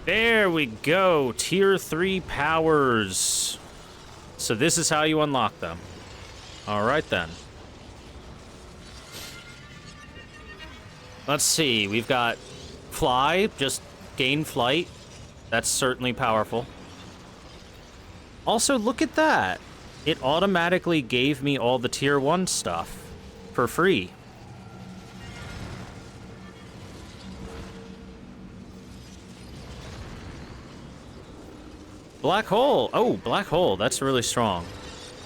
There we go. Tier 3 powers. So this is how you unlock them. All right, then. Let's see. We've got fly, just gain flight. That's certainly powerful. Also, look at that. It automatically gave me all the tier 1 stuff for free. Black hole. Oh, black hole. That's really strong.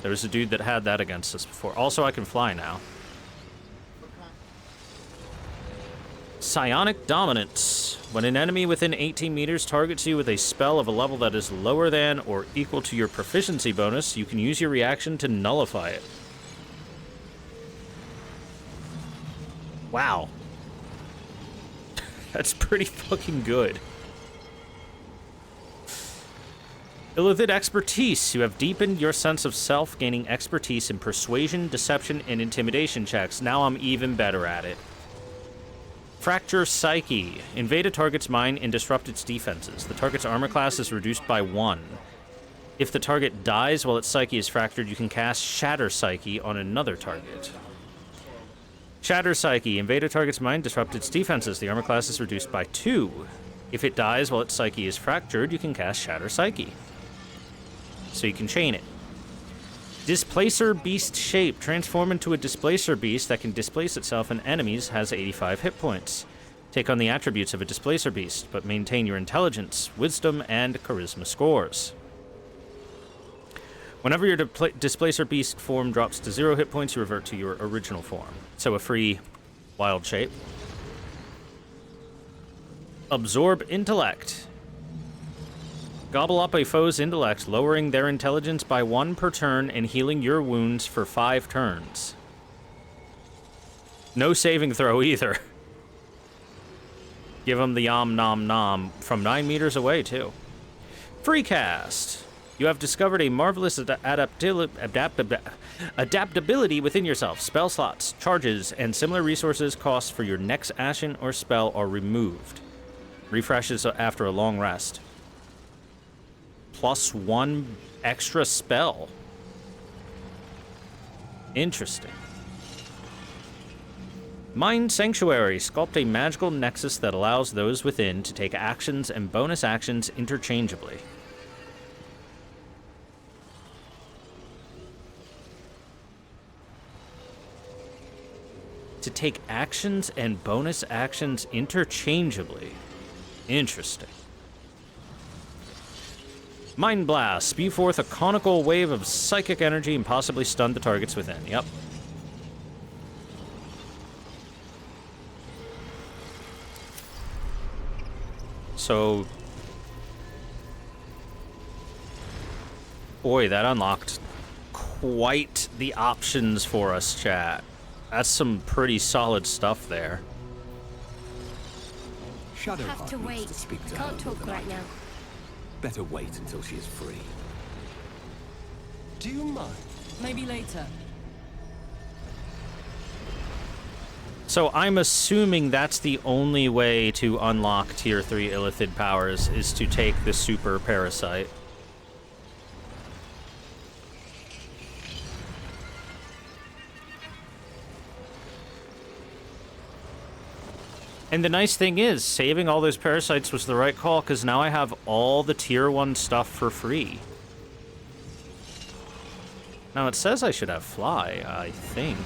There was a dude that had that against us before. Also, I can fly now. Psionic Dominance. When an enemy within 18 meters targets you with a spell of a level that is lower than or equal to your proficiency bonus, you can use your reaction to nullify it. Wow. That's pretty fucking good. Illithid Expertise. You have deepened your sense of self, gaining expertise in persuasion, deception, and intimidation checks. Now I'm even better at it. Fracture Psyche. Invade a target's mind and disrupt its defenses. The target's armor class is reduced by 1. If the target dies while its psyche is fractured, you can cast Shatter Psyche on another target. Shatter Psyche. Invade a target's mind, disrupt its defenses. The armor class is reduced by 2. If it dies while its psyche is fractured, you can cast Shatter Psyche. So you can chain it. Displacer Beast Shape. Transform into a Displacer Beast that can displace itself and enemies, has 85 hit points. Take on the attributes of a Displacer Beast, but maintain your Intelligence, Wisdom, and Charisma scores. Whenever your Displacer Beast form drops to 0 hit points, you revert to your original form. So a free wild shape. Absorb Intellect. Gobble up a foe's intellect, lowering their intelligence by 1 per turn and healing your wounds for 5 turns. No saving throw either. Give them the yom nom nom from 9 meters away, too. Free cast. You have discovered a marvelous adaptability within yourself. Spell slots, charges, and similar resources costs for your next action or spell are removed. Refreshes after a long rest. Plus 1 extra spell. Interesting. Mind Sanctuary. Sculpt a magical nexus that allows those within to take actions and bonus actions interchangeably. To take actions and bonus actions interchangeably. Interesting. Mind Blast. Spew forth a conical wave of psychic energy and possibly stun the targets within. Yep. So... boy, that unlocked quite the options for us, chat. That's some pretty solid stuff there. Have to wait. I can't talk right now. Better wait until she is free. Do you mind? Maybe later. So I'm assuming that's the only way to unlock Tier 3 Illithid powers, is to take the Super Parasite. And the nice thing is, saving all those parasites was the right call, because now I have all the Tier 1 stuff for free. Now, it says I should have Fly, I think.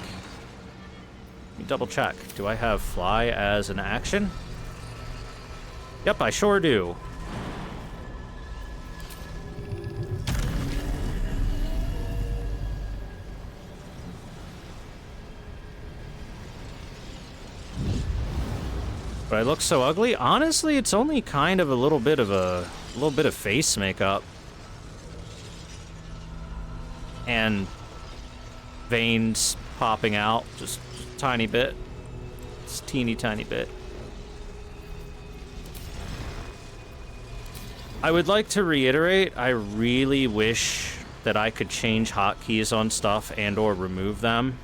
Let me double check. Do I have Fly as an action? Yep, I sure do. But I look so ugly. Honestly, it's only kind of a little bit of face makeup. And veins popping out just a tiny bit. Just teeny tiny bit. I would like to reiterate, I really wish that I could change hotkeys on stuff and or remove them.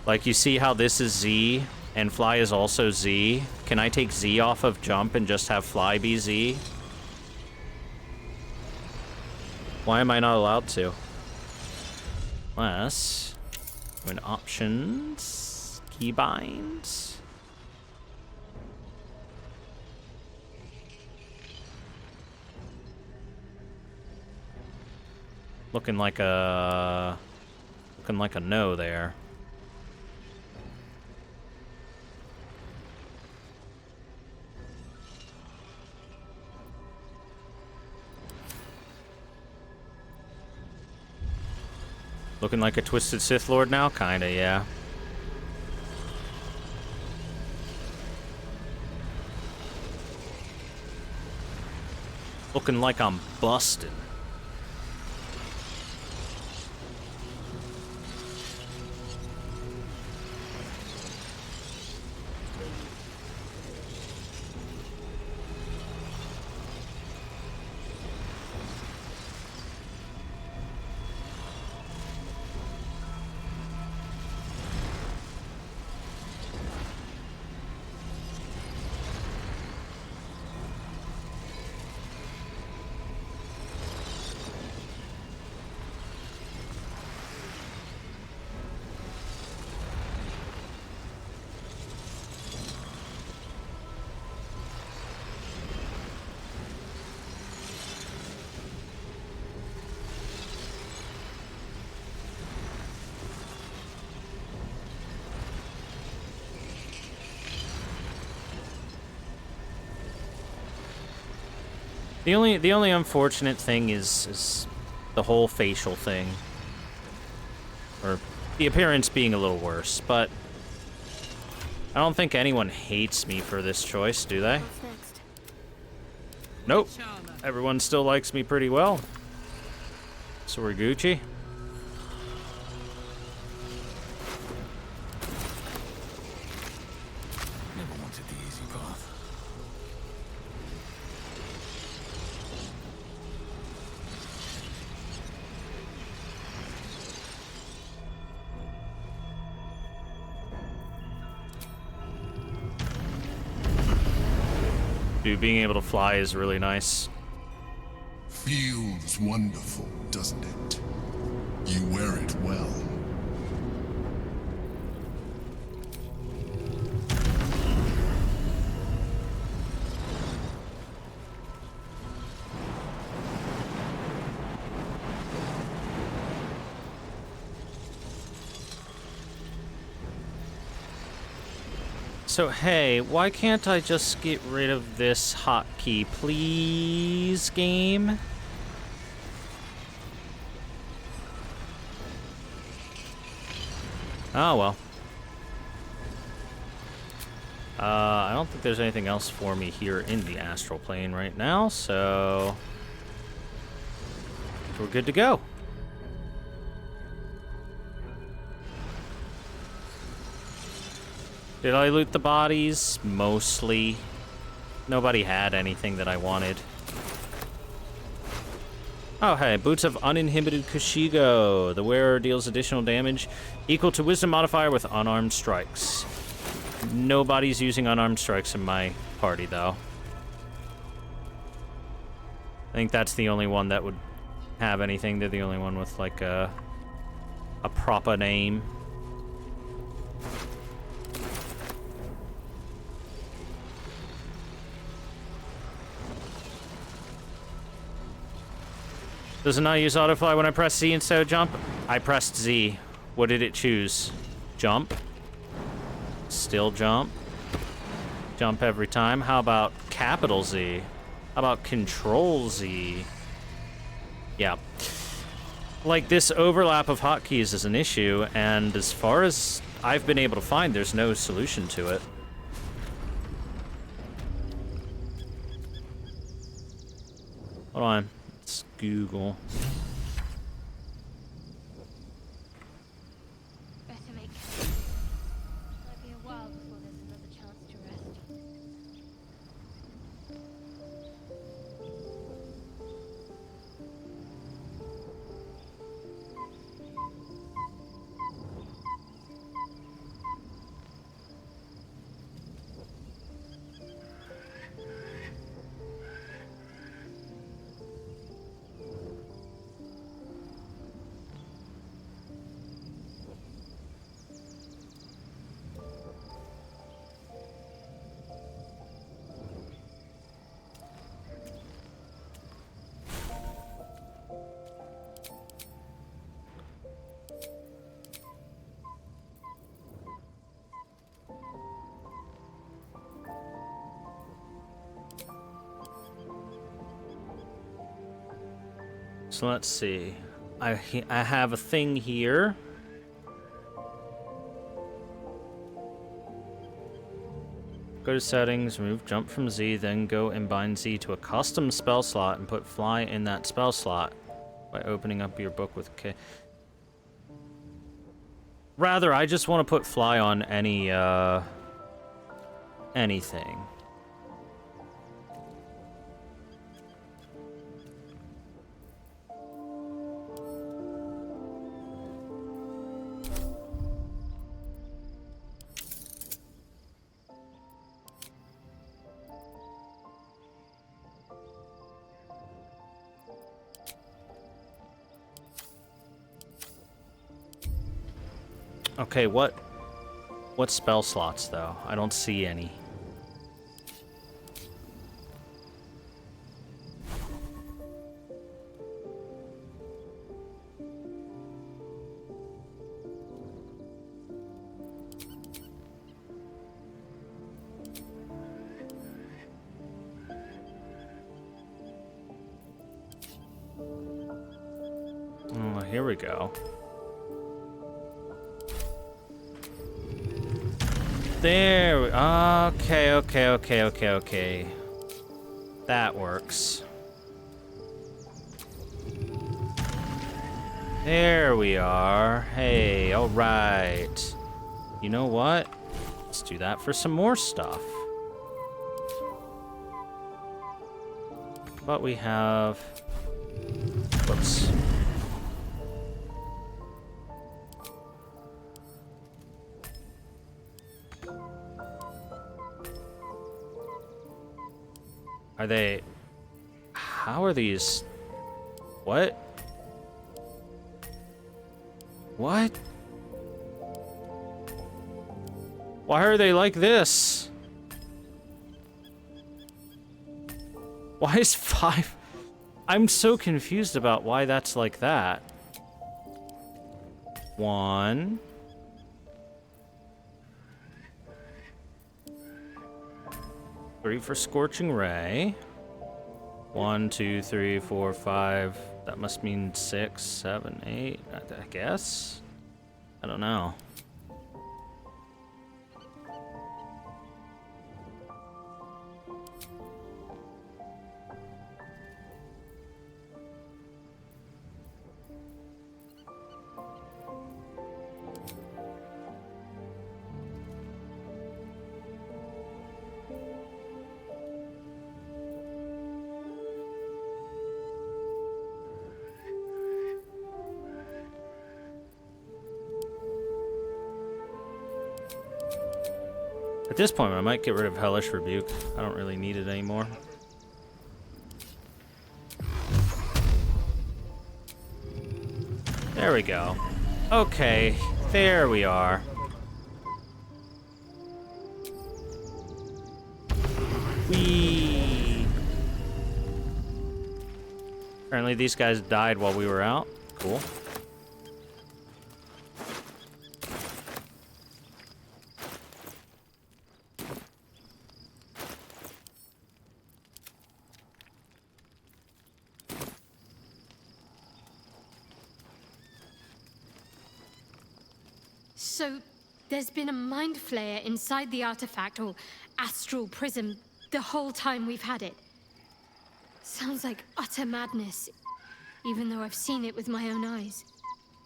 Like, you see how this is Z And fly is also Z. Can I take Z off of jump and just have fly be Z? Why am I not allowed to? Unless, when options, keybinds. Looking like a no there. Looking like a twisted Sith Lord now? Kinda, yeah. Looking like I'm busted. The only unfortunate thing is the whole facial thing. Or the appearance being a little worse, but I don't think anyone hates me for this choice, do they? What's next? Nope. Everyone still likes me pretty well. So we're Gucci. Never wanted the easy path. Dude, being able to fly is really nice. Feels wonderful, doesn't it? You wear it well. So, hey, why can't I just get rid of this hotkey, please, game? Oh, well. I don't think there's anything else for me here in the astral plane right now, so we're good to go. Did I loot the bodies? Mostly. Nobody had anything that I wanted. Oh, hey, Boots of Uninhibited Kushigo. The wearer deals additional damage equal to Wisdom modifier with unarmed strikes. Nobody's using unarmed strikes in my party, though. I think that's the only one that would have anything. They're the only one with, like, a proper name. Does it not use autofly when I press Z instead of jump? I pressed Z. What did it choose? Jump? Still jump? Jump every time? How about capital Z? How about control Z? Yeah. Like, this overlap of hotkeys is an issue, and as far as I've been able to find, there's no solution to it. Hold on. Let's Google. Better make. Might be a while before there's another chance to rest. So let's see. I have a thing here. Go to settings, remove jump from Z, then go and bind Z to a custom spell slot and put fly in that spell slot by opening up your book with K. Rather, I just want to put fly on any, anything. Okay, what spell slots, though? I don't see any. Oh, here we go. There we... Okay. That works. There we are. Hey, alright. You know what? Let's do that for some more stuff. But we have... Whoops. Are they... How are these... What? What? Why are they like this? Why is 5... I'm so confused about why that's like that. 1... 3 for Scorching Ray. 1, 2, 3, 4, 5. That must mean 6, 7, 8, I guess? I don't know. At this point, I might get rid of Hellish Rebuke. I don't really need it anymore. There we go. Okay, there we are. Whee! Apparently these guys died while we were out. Cool. So, there's been a mind flayer inside the artifact, or astral prism, the whole time we've had it. Sounds like utter madness, even though I've seen it with my own eyes.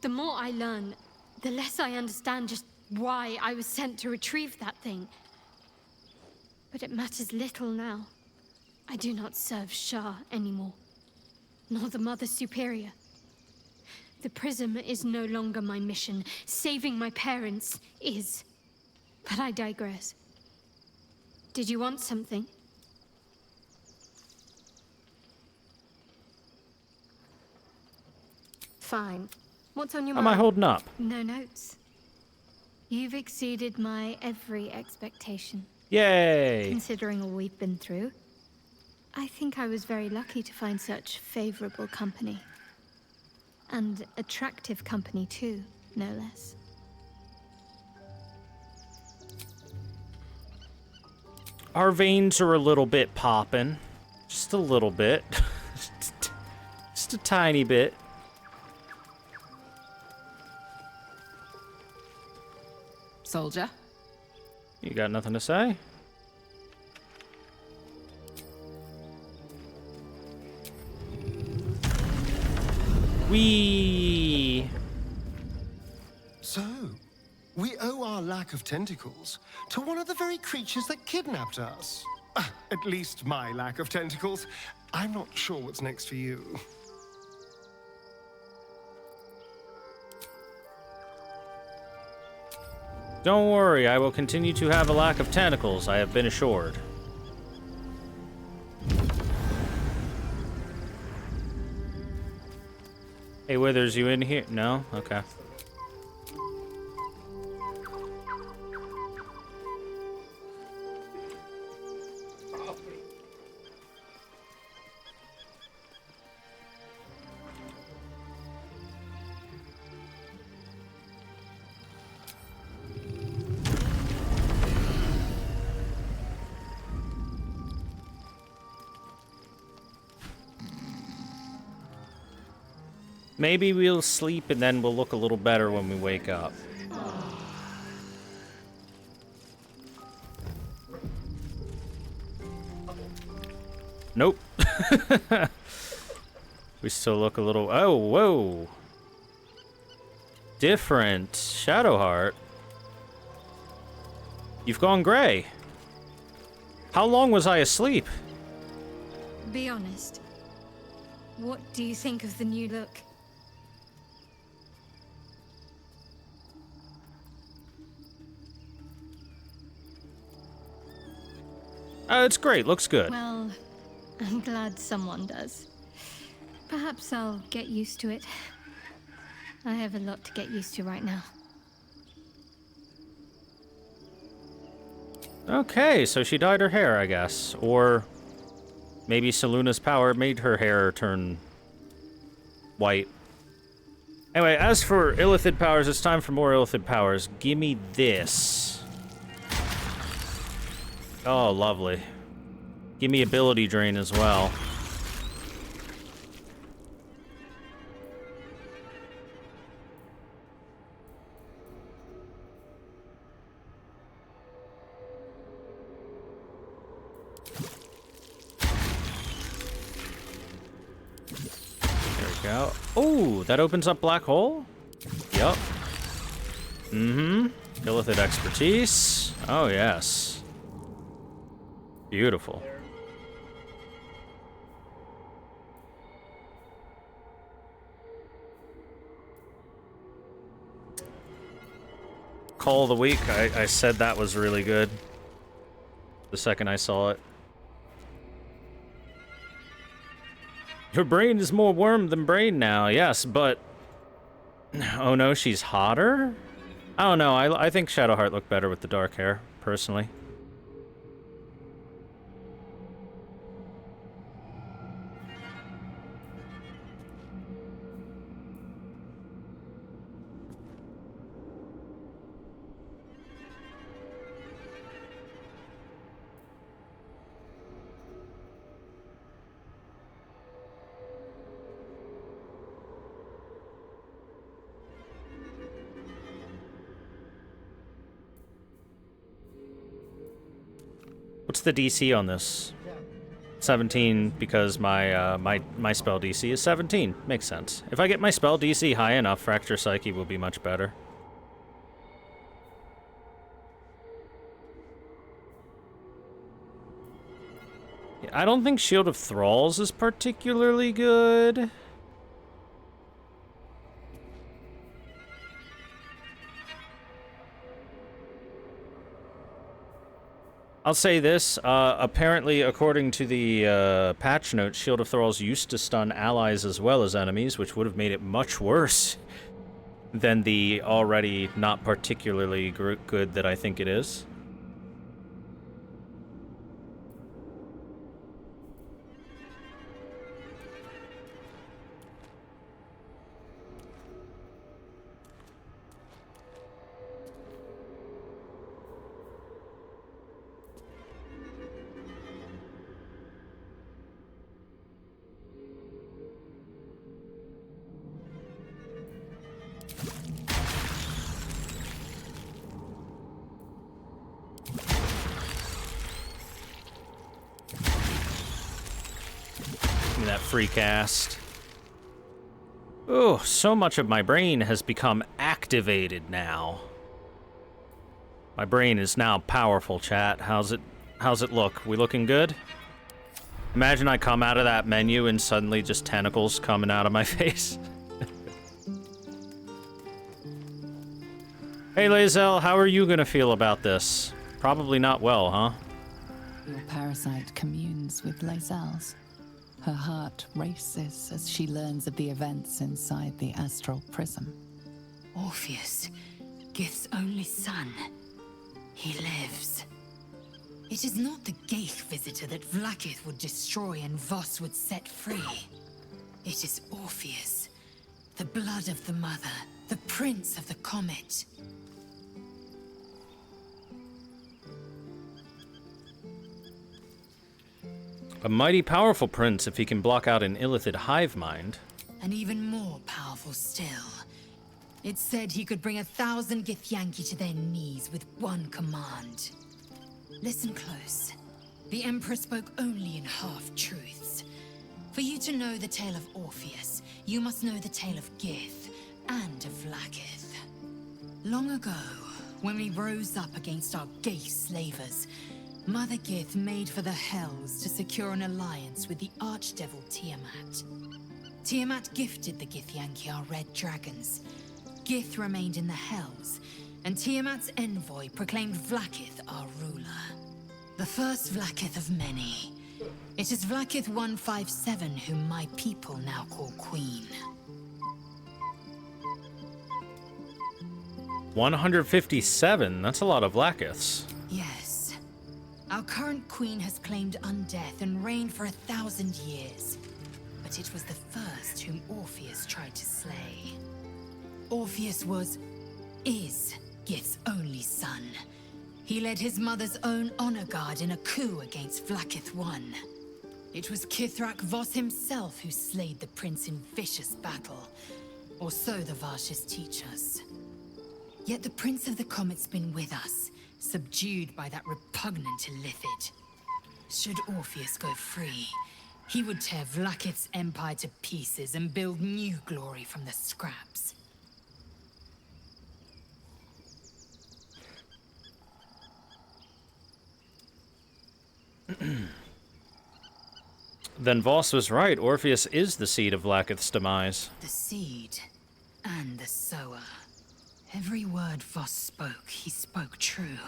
The more I learn, the less I understand just why I was sent to retrieve that thing. But it matters little now. I do not serve Shah anymore, nor the Mother Superior. The prism is no longer my mission. Saving my parents is. But I digress. Did you want something? Fine. What's on your How mind? am I holding up? No notes. You've exceeded my every expectation. Yay! Considering all we've been through, I think I was very lucky to find such favorable company. And attractive company too, no less. Our veins are a little bit popping. Just a little bit. Just Just a tiny bit. Soldier? You got nothing to say? Whee! So, we owe our lack of tentacles to one of the very creatures that kidnapped us. At least my lack of tentacles. I'm not sure what's next for you. Don't worry, I will continue to have a lack of tentacles, I have been assured. Hey, Withers, you in here? No? Okay. Maybe we'll sleep and then we'll look a little better when we wake up. Nope. We still look a little... Oh, whoa. Different. Shadowheart. You've gone gray. How long was I asleep? Be honest. What do you think of the new look? It's great. Looks good. Well, I'm glad someone does. Perhaps I'll get used to it. I have a lot to get used to right now. Okay, so she dyed her hair, I guess. Or maybe Seluna's power made her hair turn white. Anyway, as for Illithid powers, it's time for more Illithid powers. Gimme this. Oh, lovely. Give me ability drain as well. There we go. Oh, that opens up black hole? Yup. Mm-hmm. Illithid expertise. Oh, yes. Beautiful. Call of the week. I said that was really good the second I saw it. Your brain is more worm than brain now. Yes, but... Oh no, she's hotter? I don't know. I think Shadowheart looked better with the dark hair, personally. What's the DC on this? 17, because my my spell DC is 17. Makes sense. If I get my spell DC high enough, Fracture Psyche will be much better. I don't think Shield of Thralls is particularly good. I'll say this, apparently, according to the patch notes, Shield of Thralls used to stun allies as well as enemies, which would have made it much worse than the already not particularly good that I think it is. that free cast. Oh, so much of my brain has become activated now. My brain is now powerful, chat. How's it look? We looking good? Imagine I come out of that menu and suddenly just tentacles coming out of my face. Hey, Lae'zel, how are you gonna feel about this? Probably not well, huh? Your parasite communes with Lae'zel's. Her heart races as she learns of the events inside the astral prism. Orpheus, Gith's only son. He lives. It is not the Geich visitor that Vlaakith would destroy and Voss would set free. It is Orpheus, the blood of the mother, the prince of the comet. A mighty powerful prince if he can block out an Illithid hive mind. And even more powerful still. It said he could bring 1,000 Githyanki to their knees with one command. Listen close. The Emperor spoke only in half-truths. For you to know the tale of Orpheus, you must know the tale of Gith and of Vlaakith. Long ago, when we rose up against our Geich slavers, Mother Gith made for the Hells to secure an alliance with the archdevil Tiamat. Tiamat gifted the Githyanki our red dragons. Gith remained in the Hells, and Tiamat's envoy proclaimed Vlaakith our ruler. The first Vlaakith of many. It is Vlaakith 157 whom my people now call Queen. 157? That's a lot of Vlaakiths. Yes. Our current queen has claimed undeath and reigned for 1,000 years. But it was the first whom Orpheus tried to slay. Orpheus is Gith's only son. He led his mother's own honor guard in a coup against Vlaakith I. It was Kithrak Voss himself who slayed the prince in vicious battle. Or so the Varshas teach us. Yet the Prince of the Comet's been with us, subdued by that repugnant Illithid. Should Orpheus go free, he would tear Vlaakith's empire to pieces and build new glory from the scraps. Then Voss was right. Orpheus is the seed of Vlaakith's demise. The seed and the sower. Every word Voss spoke, he spoke true.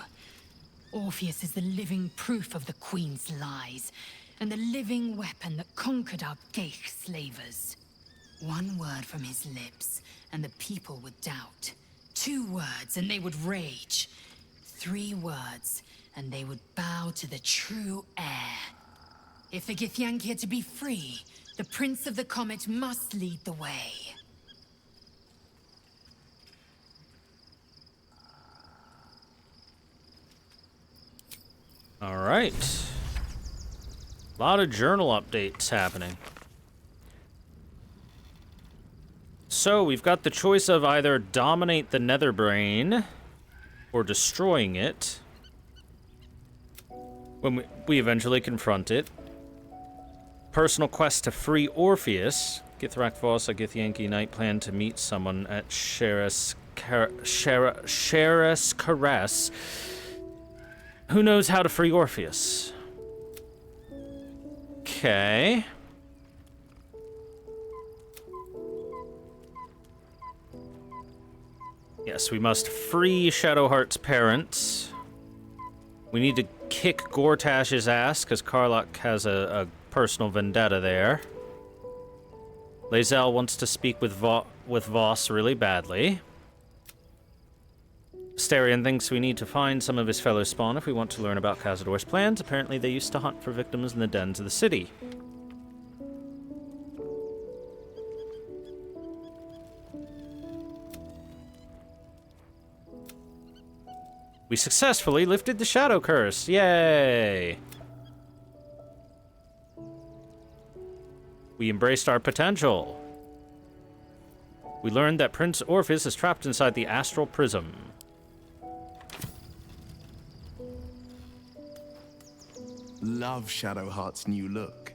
Orpheus is the living proof of the Queen's lies, and the living weapon that conquered our Geich slavers. One word from his lips, and the people would doubt. 2 words, and they would rage. 3 words, and they would bow to the true heir. If the Githyanki are to be free, the Prince of the Comet must lead the way. All right. A lot of journal updates happening. So we've got the choice of either dominate the Netherbrain or destroying it when we eventually confront it. Personal quest to free Orpheus. Githrak Voss, a Githyanki knight, planned to meet someone at Sheris Caress. Who knows how to free Orpheus? Okay. Yes, we must free Shadowheart's parents. We need to kick Gortash's ass, because Karlach has a personal vendetta there. Lae'zel wants to speak with Voss really badly. Starion thinks we need to find some of his fellow spawn if we want to learn about Cazador's plans. Apparently they used to hunt for victims in the dens of the city. We successfully lifted the Shadow Curse. Yay! We embraced our potential. We learned that Prince Orpheus is trapped inside the astral prism. Love Shadowheart's new look.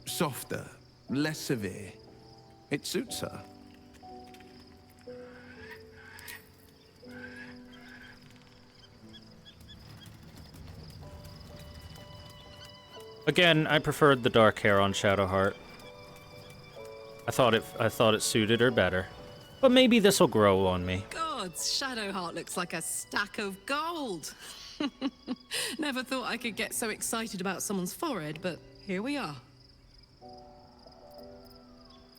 Softer, less severe. It suits her. Again, I preferred the dark hair on Shadowheart. I thought it suited her better. But maybe this'll grow on me. Gods, Shadowheart looks like a stack of gold. Never thought I could get so excited about someone's forehead, but here we are.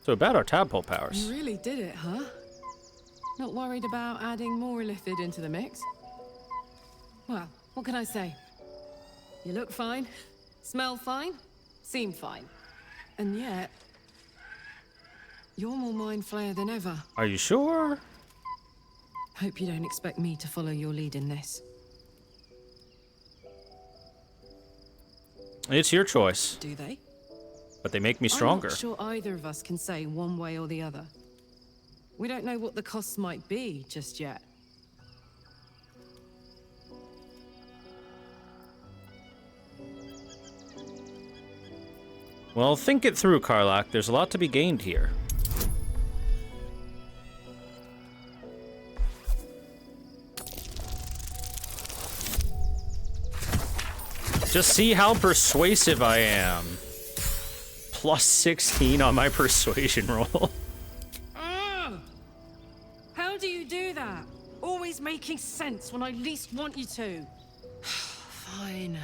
So about our tadpole powers. You really did it, huh? Not worried about adding more illithid into the mix? Well, what can I say? You look fine, smell fine, seem fine. And yet, you're more mind flayer than ever. Are you sure? Hope you don't expect me to follow your lead in this. It's your choice. Do they? But they make me stronger. I'm not sure either of us can say one way or the other. We don't know what the costs might be just yet. Well, think it through, Karlach. There's a lot to be gained here. Just see how persuasive I am. Plus 16 on my persuasion roll. How do you do that? Always making sense when I least want you to. Fine.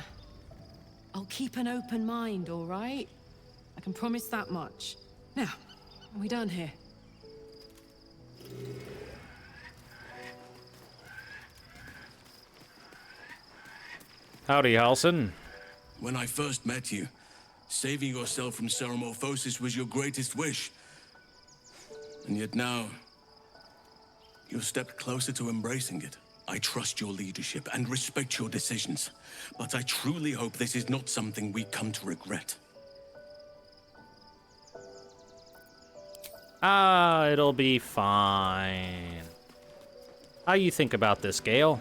I'll keep an open mind, all right? I can promise that much. Now, are we done here? Howdy, Halson. When I first met you, saving yourself from Ceramorphosis was your greatest wish. And yet now, you've stepped closer to embracing it. I trust your leadership and respect your decisions, but I truly hope this is not something we come to regret. It'll be fine. How you think about this, Gale?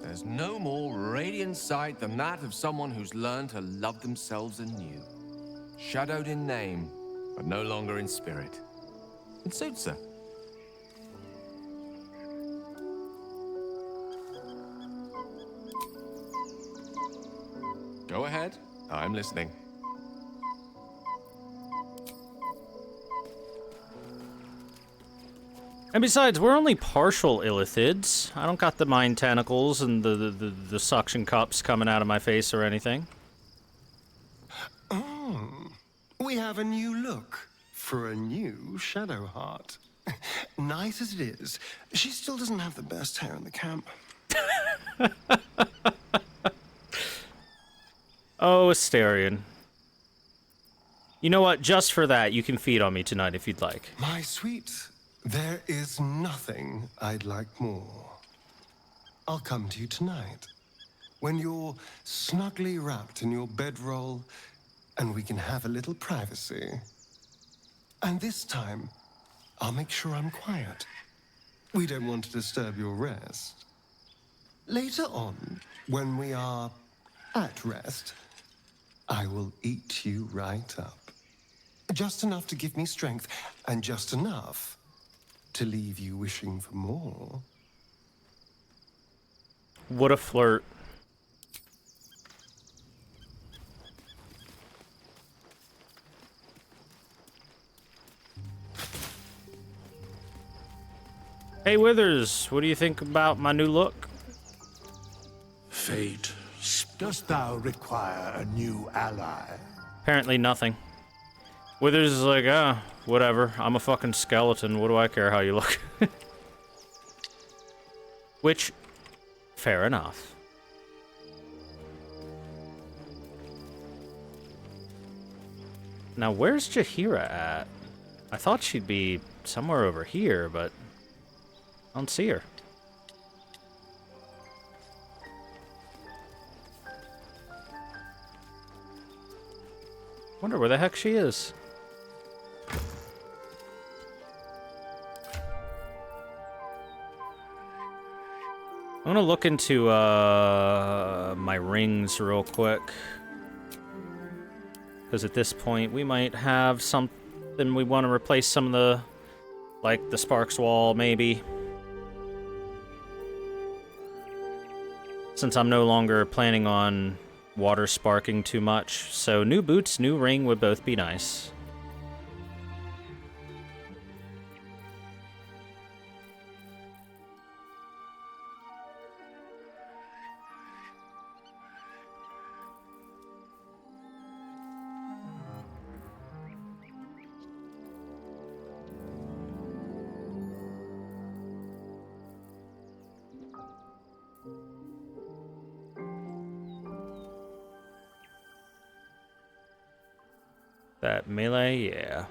There's no more radiant sight than that of someone who's learned to love themselves anew. Shadowed in name, but no longer in spirit. It suits her. Go ahead. I'm listening. And besides, we're only partial illithids. I don't got the mind tentacles and the suction cups coming out of my face or anything. Oh, we have a new look for a new Shadowheart. Nice as it is, she still doesn't have the best hair in the camp. Oh, Asterion. You know what? Just for that, you can feed on me tonight if you'd like. My sweet, there is nothing I'd like more. I'll come to you tonight, when you're snugly wrapped in your bedroll, and we can have a little privacy. And this time, I'll make sure I'm quiet. We don't want to disturb your rest. Later on, when we are at rest, I will eat you right up. Just enough to give me strength, and just enough to leave you wishing for more. What a flirt. Hey, Withers, what do you think about my new look? Fate, dost thou require a new ally? Apparently nothing. Withers is like, whatever. I'm a fucking skeleton. What do I care how you look? Which, fair enough. Now, where's Jaheira at? I thought she'd be somewhere over here, but I don't see her. Wonder where the heck she is. I'm gonna look into my rings real quick. Because at this point, we might have something we want to replace some of the... like the Sparks wall, maybe. Since I'm no longer planning on water sparking too much. So new boots, new ring would both be nice. That melee, yeah.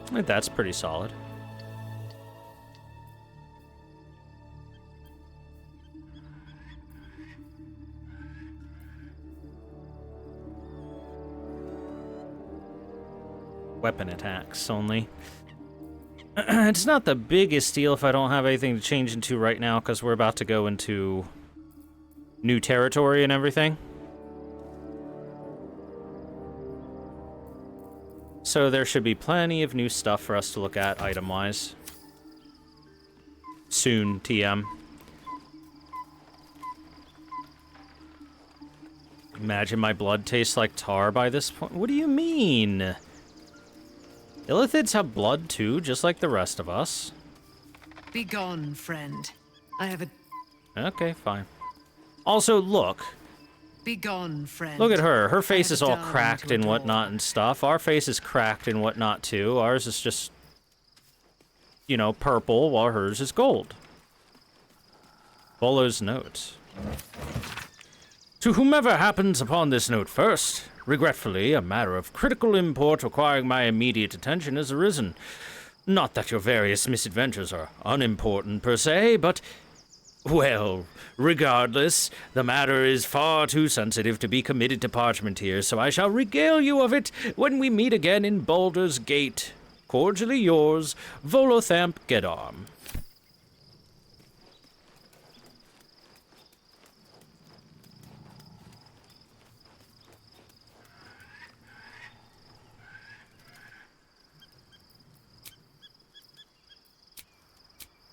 I think that's pretty solid. Weapon attacks only. It's not the biggest deal if I don't have anything to change into right now, because we're about to go into new territory and everything. So there should be plenty of new stuff for us to look at item-wise. Soon, TM. Imagine my blood tastes like tar by this point. What do you mean? Illithids have blood too, just like the rest of us. Be gone, friend. I have a... Okay, fine. Also, look. Be gone, friend. Look at her. Her face is all cracked and whatnot and stuff. Our face is cracked and whatnot too. Ours is just, you know, purple, while hers is gold. Bolo's note. To whomever happens upon this note first, regretfully, a matter of critical import requiring my immediate attention has arisen. Not that your various misadventures are unimportant per se, but, well, regardless, the matter is far too sensitive to be committed to parchment here, so I shall regale you of it when we meet again in Baldur's Gate. Cordially yours, Volothamp Gedarm.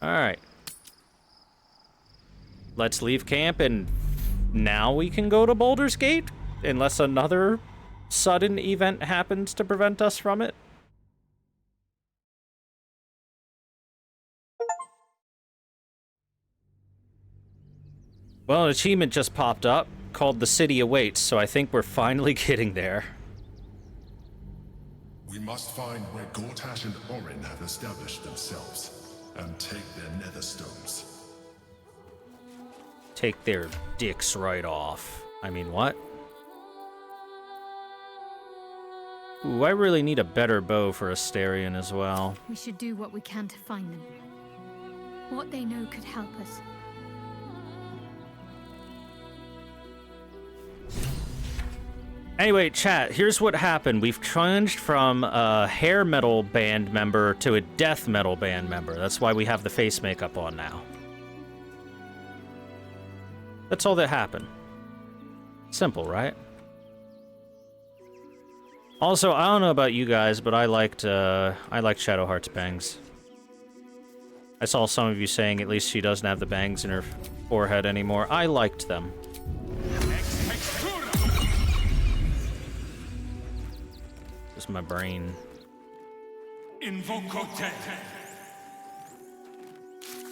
Alright. Let's leave camp, and now we can go to Baldur's Gate? Unless another sudden event happens to prevent us from it? Well, an achievement just popped up, called The City Awaits, so I think we're finally getting there. We must find where Gortash and Orin have established themselves, and take their nether stones. Take their dicks right off. I mean, what? Ooh, I really need a better bow for Asterion as well. We should do what we can to find them. What they know could help us. Anyway, chat, here's what happened. We've changed from a hair metal band member to a death metal band member. That's why we have the face makeup on now. That's all that happened. Simple, right? Also, I don't know about you guys, but I liked Shadowheart's bangs. I saw some of you saying at least she doesn't have the bangs in her forehead anymore. I liked them. Just my brain.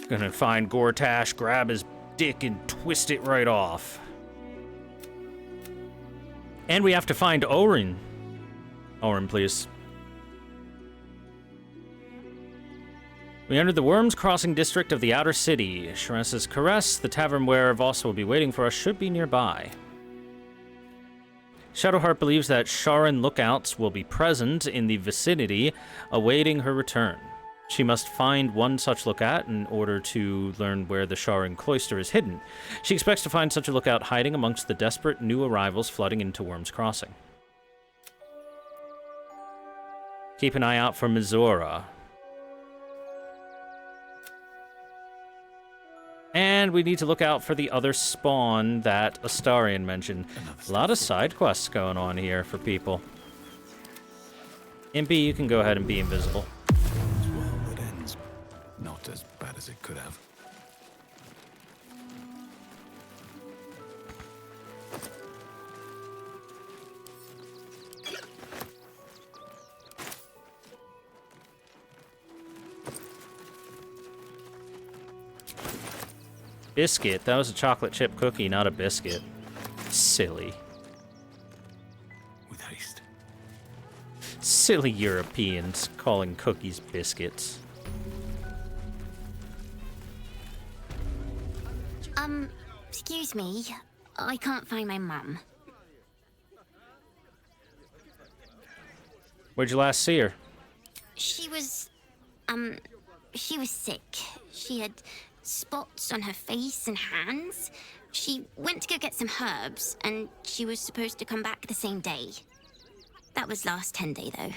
Gonna find Gortash, grab his dick, and twist it right off. And we have to find Orin. Orin, please. We entered the Worms Crossing district of the Outer City. Sharessa's Caress, the tavern where Voss will be waiting for us, should be nearby. Shadowheart believes that Sharan lookouts will be present in the vicinity, awaiting her return. She must find one such lookout in order to learn where the Sharan cloister is hidden. She expects to find such a lookout hiding amongst the desperate new arrivals flooding into Worms Crossing. Keep an eye out for Mizora. And we need to look out for the other spawn that Astarion mentioned. A lot of side quests going on here for people. Impy, you can go ahead and be invisible. Well, it ends not as bad as it could have. Biscuit. That was a chocolate chip cookie, not a biscuit. Silly. With haste. Silly Europeans calling cookies biscuits. Excuse me. I can't find my mum. Where'd you last see her? She was sick. She had spots on her face and hands. She went to go get some herbs, and she was supposed to come back the same day. That was last 10 day, though.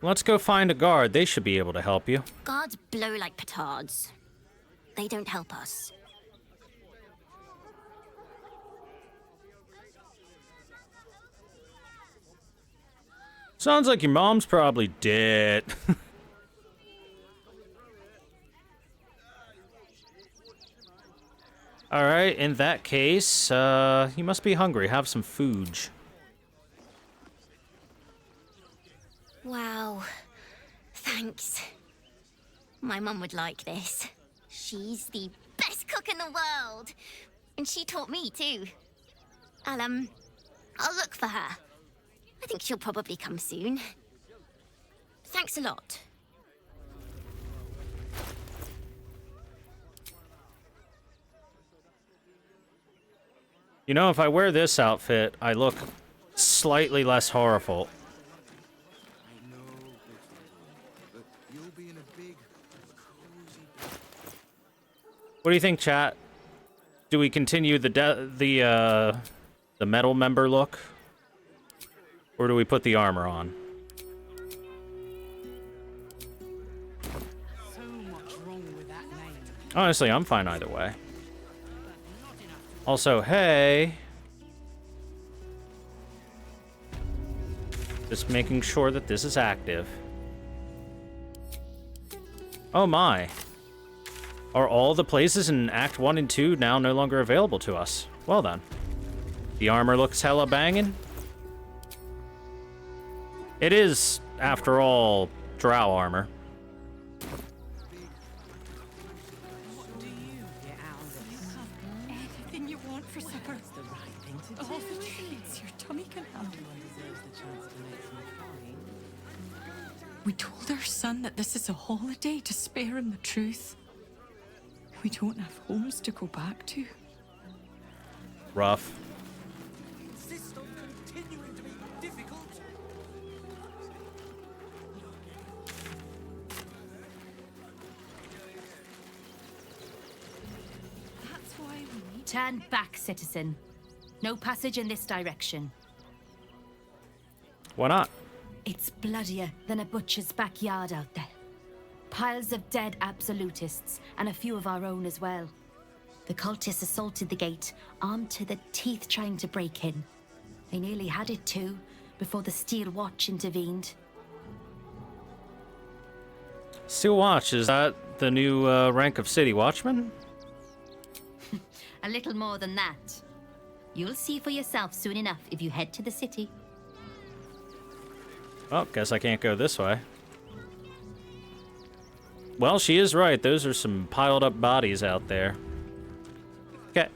Let's go find a guard. They should be able to help you. Guards blow like petards. They don't help us. Sounds like your mom's probably dead. Alright, in that case, you must be hungry. Have some food. Wow. Thanks. My mum would like this. She's the best cook in the world. And she taught me, too. I'll look for her. I think she'll probably come soon. Thanks a lot. You know, if I wear this outfit, I look slightly less horrible. What do you think, chat? Do we continue the metal member look? Or do we put the armor on? So much wrong with that name. Honestly, I'm fine either way. Also, hey. Just making sure that this is active. Oh my. Are all the places in Act 1 and 2 now no longer available to us? Well then. The armor looks hella banging. It is, after all, drow armor. What do you get out of this? Anything you want for supper. It's the right thing to do. All the treats your tummy can handle. Everyone deserves the chance to make some fine. We told our son that this is a holiday to spare him the truth. We don't have homes to go back to. Rough. Insist on continuing to be difficult. That's why we need Turn back, citizen. No passage in this direction. Why not? It's bloodier than a butcher's backyard out there. Piles of dead absolutists, and a few of our own as well. The cultists assaulted the gate, armed to the teeth trying to break in. They nearly had it too, before the Steel Watch intervened. Steel Watch, is that the new rank of City Watchman? A little more than that. You'll see for yourself soon enough if you head to the city. Oh, guess I can't go this way. Well, she is right. Those are some piled up bodies out there. Okay.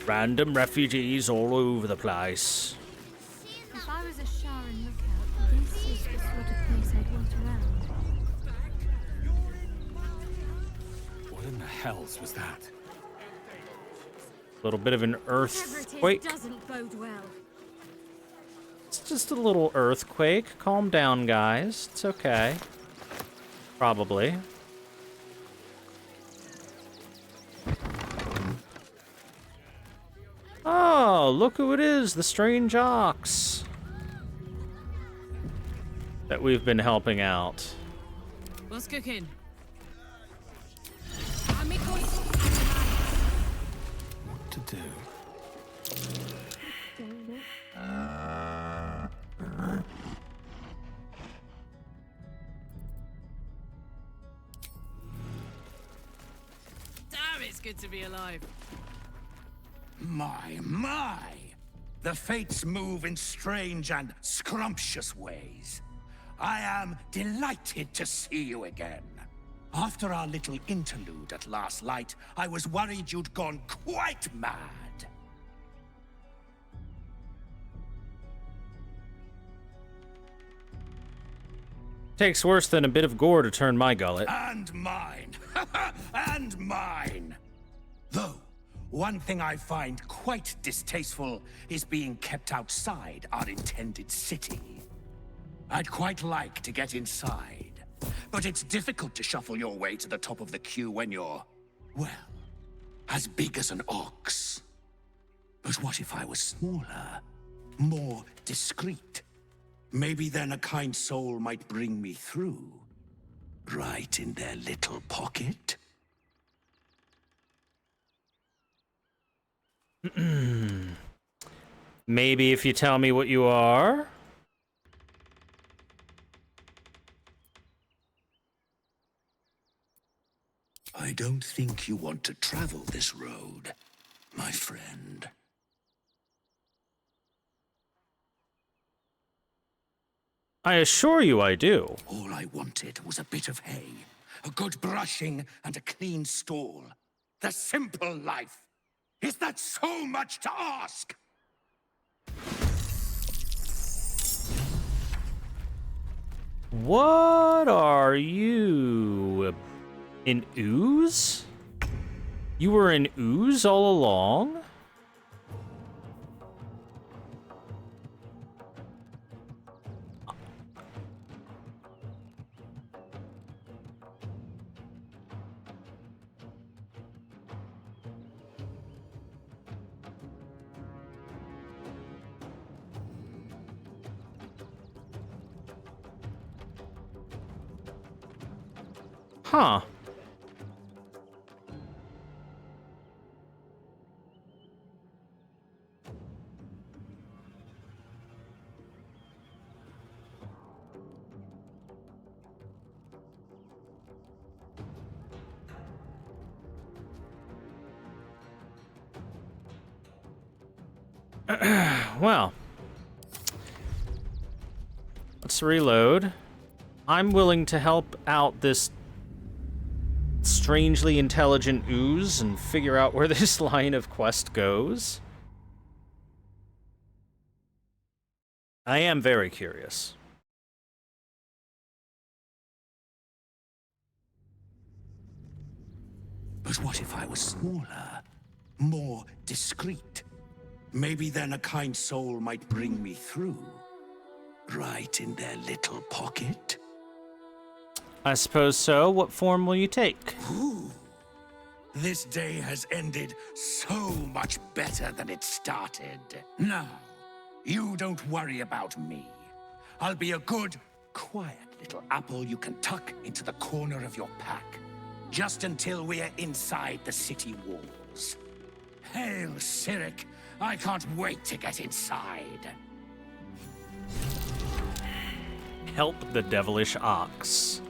Random refugees all over the place. If I was a Sharon lookout, this is the sort of place I'd want around. What in the hells was that? A little bit of an earthquake. It doesn't bode well. It's just a little earthquake. Calm down, guys. It's okay. Probably. Oh, Oh, look who it is, the strange ox that we've been helping out. What's cooking? What to do? Damn, it's good to be alive. My! The fates move in strange and scrumptious ways. I am delighted to see you again. After our little interlude at last light, I was worried you'd gone quite mad. Takes worse than a bit of gore to turn my gullet. And mine. And mine. Though, one thing I find quite distasteful is being kept outside our intended city. I'd quite like to get inside, but it's difficult to shuffle your way to the top of the queue when you're, well, as big as an ox. But what if I was smaller, more discreet? Maybe then a kind soul might bring me through, right in their little pocket. Maybe if you tell me what you are. I don't think you want to travel this road, my friend. I assure you I do. All I wanted was a bit of hay, a good brushing, and a clean stall. The simple life. Is that so much to ask? What are you? An ooze? You were an ooze all along? Huh. Well, let's reload. I'm willing to help out this strangely intelligent ooze and figure out where this line of quest goes. I am very curious. But what if I was smaller, more discreet? Maybe then a kind soul might bring me through, right in their little pocket. I suppose so. What form will you take? Ooh. This day has ended so much better than it started. Now, you don't worry about me. I'll be a good, quiet little apple you can tuck into the corner of your pack, just until we're inside the city walls. Hail, Cyric! I can't wait to get inside. Help the devilish ox.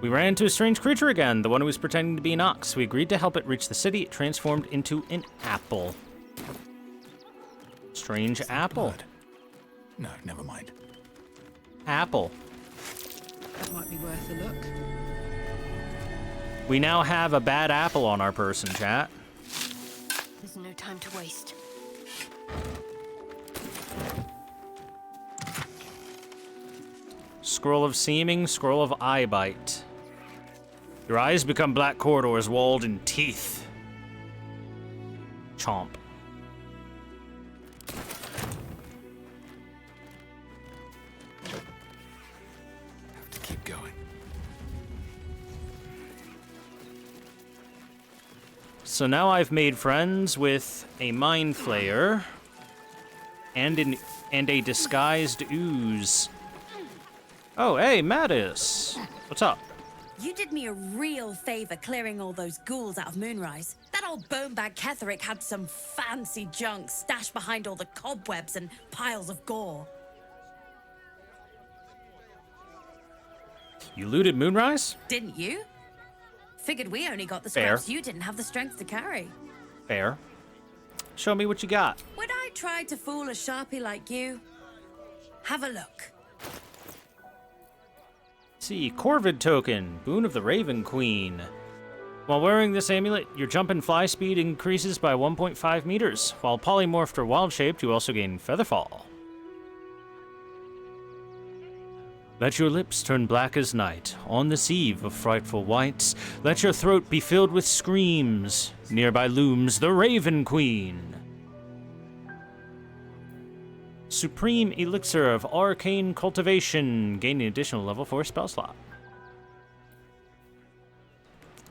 We ran into a strange creature again, the one who was pretending to be an ox. We agreed to help it reach the city. It transformed into an apple. Strange apple. Blood. No, never mind. Apple. That might be worth a look. We now have a bad apple on our person, chat. There's no time to waste. Scroll of seeming, scroll of eye bite. Your eyes become black corridors walled in teeth. Chomp. Have to keep going. So now I've made friends with a mind flayer and a disguised ooze. Oh, hey, Mattis. What's up? You did me a real favor clearing all those ghouls out of Moonrise. That old bonebag Ketherick had some fancy junk stashed behind all the cobwebs and piles of gore. You looted Moonrise? Didn't you? Figured we only got the Fair. scraps you didn't have the strength to carry. Fair. Show me what you got. When I tried to fool a Sharpie like you, have a look. See, Corvid token, Boon of the Raven Queen. While wearing this amulet, your jump and fly speed increases by 1.5 meters. While polymorphed or wild-shaped, you also gain Featherfall. Let your lips turn black as night, on this eve of frightful whites. Let your throat be filled with screams. Nearby looms the Raven Queen. Supreme Elixir of Arcane Cultivation. Gain an additional level 4 spell slot.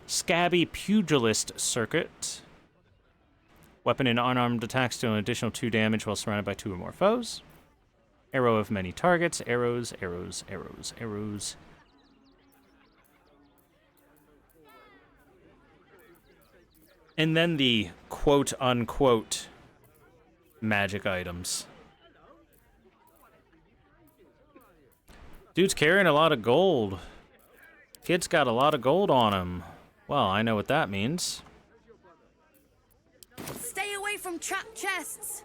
Scabby Pugilist Circuit. Weapon and unarmed attacks deal an additional 2 damage while surrounded by 2 or more foes. Arrow of many targets. Arrows, arrows, arrows, arrows. And then the quote-unquote magic items. Dude's carrying a lot of gold. Kid's got a lot of gold on him. Well, I know what that means. Stay away from trapped chests.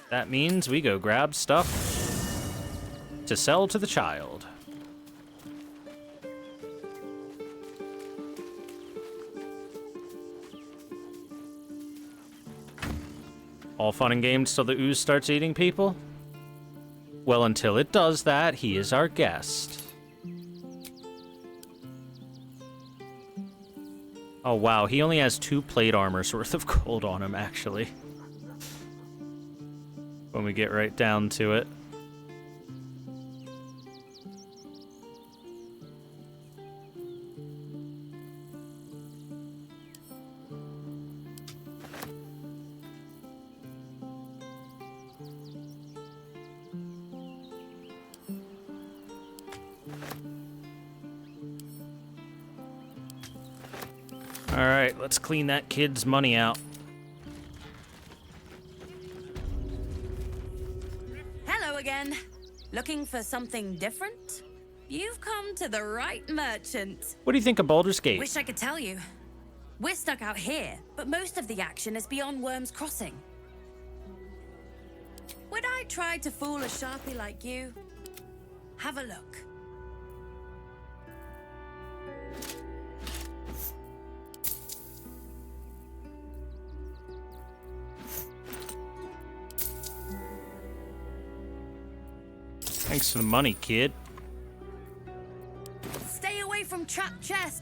That means we go grab stuff to sell to the child. All fun and games till the ooze starts eating people? Well, until it does that, he is our guest. Oh wow, he only has 2 plate armor's worth of gold on him, actually. When we get right down to it. All right, let's clean that kid's money out. Hello again. Looking for something different? You've come to the right merchant. What do you think of Baldur's Gate? Wish I could tell you. We're stuck out here, but most of the action is beyond Worm's Crossing. When I tried to fool a Sharpie like you, have a look. Thanks for the money, kid. Stay away from trapped chests.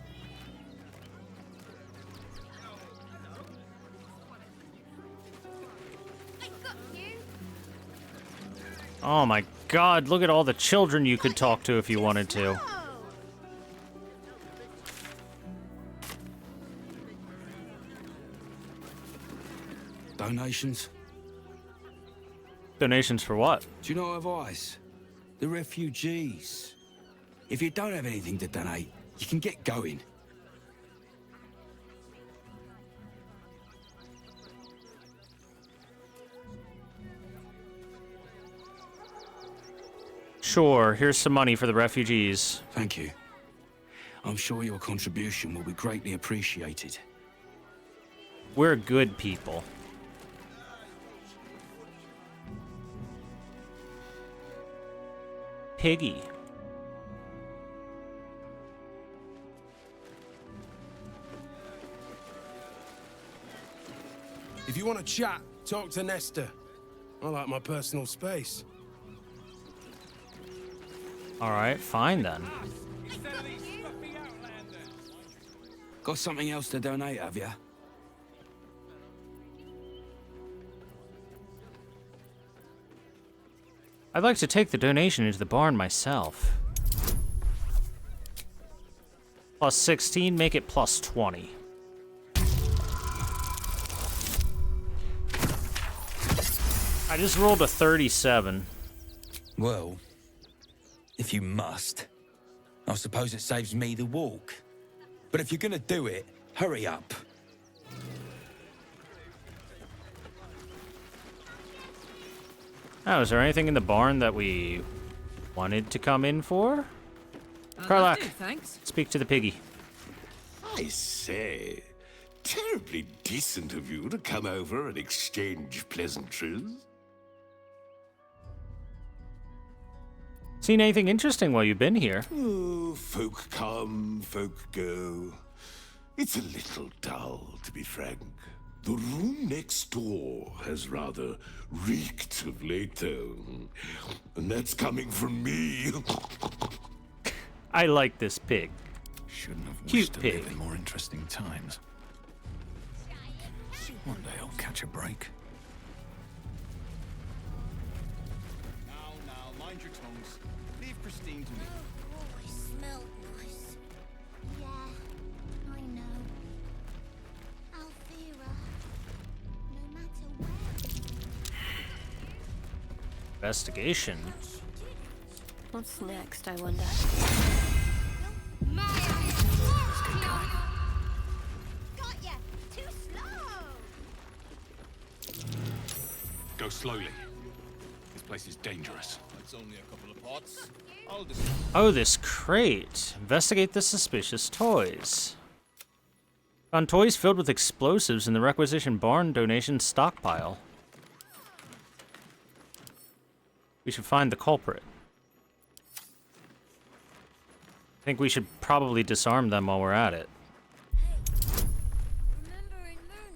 Oh my god, look at all the children you could talk to if you wanted to. Donations? Donations for what? Do you know advice? The refugees. If you don't have anything to donate, you can get going. Sure, here's some money for the refugees. Thank you. I'm sure your contribution will be greatly appreciated. We're good people. Piggy. If you want to chat, talk to Nestor. I like my personal space. All right, fine then. Got something else to donate, have you? I'd like to take the donation into the barn myself. Plus 16, make it plus 20. I just rolled a 37. Well, if you must, I suppose it saves me the walk. But if you're gonna do it, hurry up. Oh, is there anything in the barn that we wanted to come in for? Karlach, thanks. speak to the piggy. I say, terribly decent of you to come over and exchange pleasantries. Seen anything interesting while you've been here? Oh, folk come, folk go. It's a little dull, to be frank. The room next door has rather reeked of late, though. And that's coming from me. I like this pig. Shouldn't have Cute wished to pig. live in more interesting times. One day I'll catch a break. Now, mind your tongues. Leave Christine to me. Oh, it smelled nice. Yeah, I know. Althera, no matter where. Investigation. What's next, I wonder? Got ya! Too slow! Go slowly. This place is dangerous. It's only a couple of pots. I'll Oh, this crate. Investigate the suspicious toys. Found toys filled with explosives in the requisition barn donation stockpile. We should find the culprit. I think we should probably disarm them while we're at it.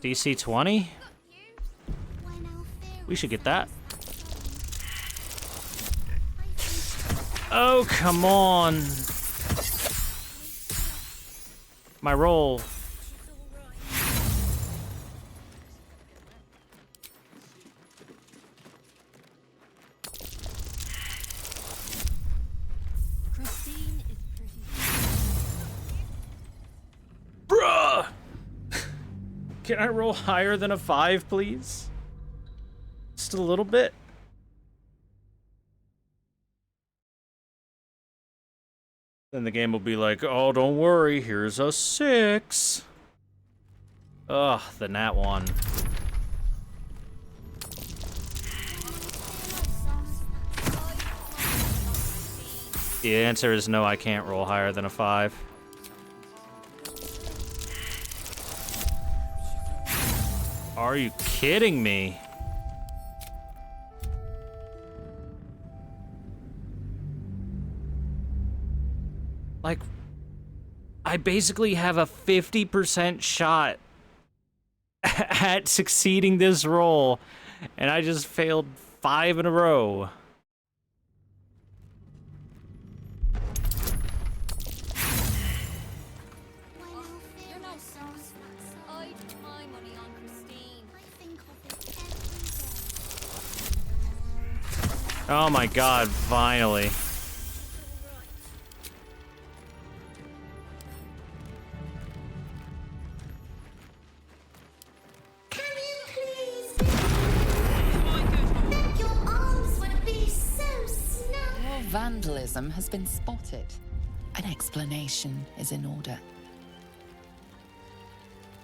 DC 20? We should get that. Oh, come on. My roll. Bruh! Can I roll higher than a 5, please? Just a little bit. Then the game will be like, oh, don't worry, here's a 6. Ugh, the nat 1. The answer is no, I can't roll higher than a 5. Are you kidding me? Like, I basically have a 50% shot at succeeding this roll, and I just failed 5 in a row. Oh my god, finally. Your vandalism has been spotted. An explanation is in order.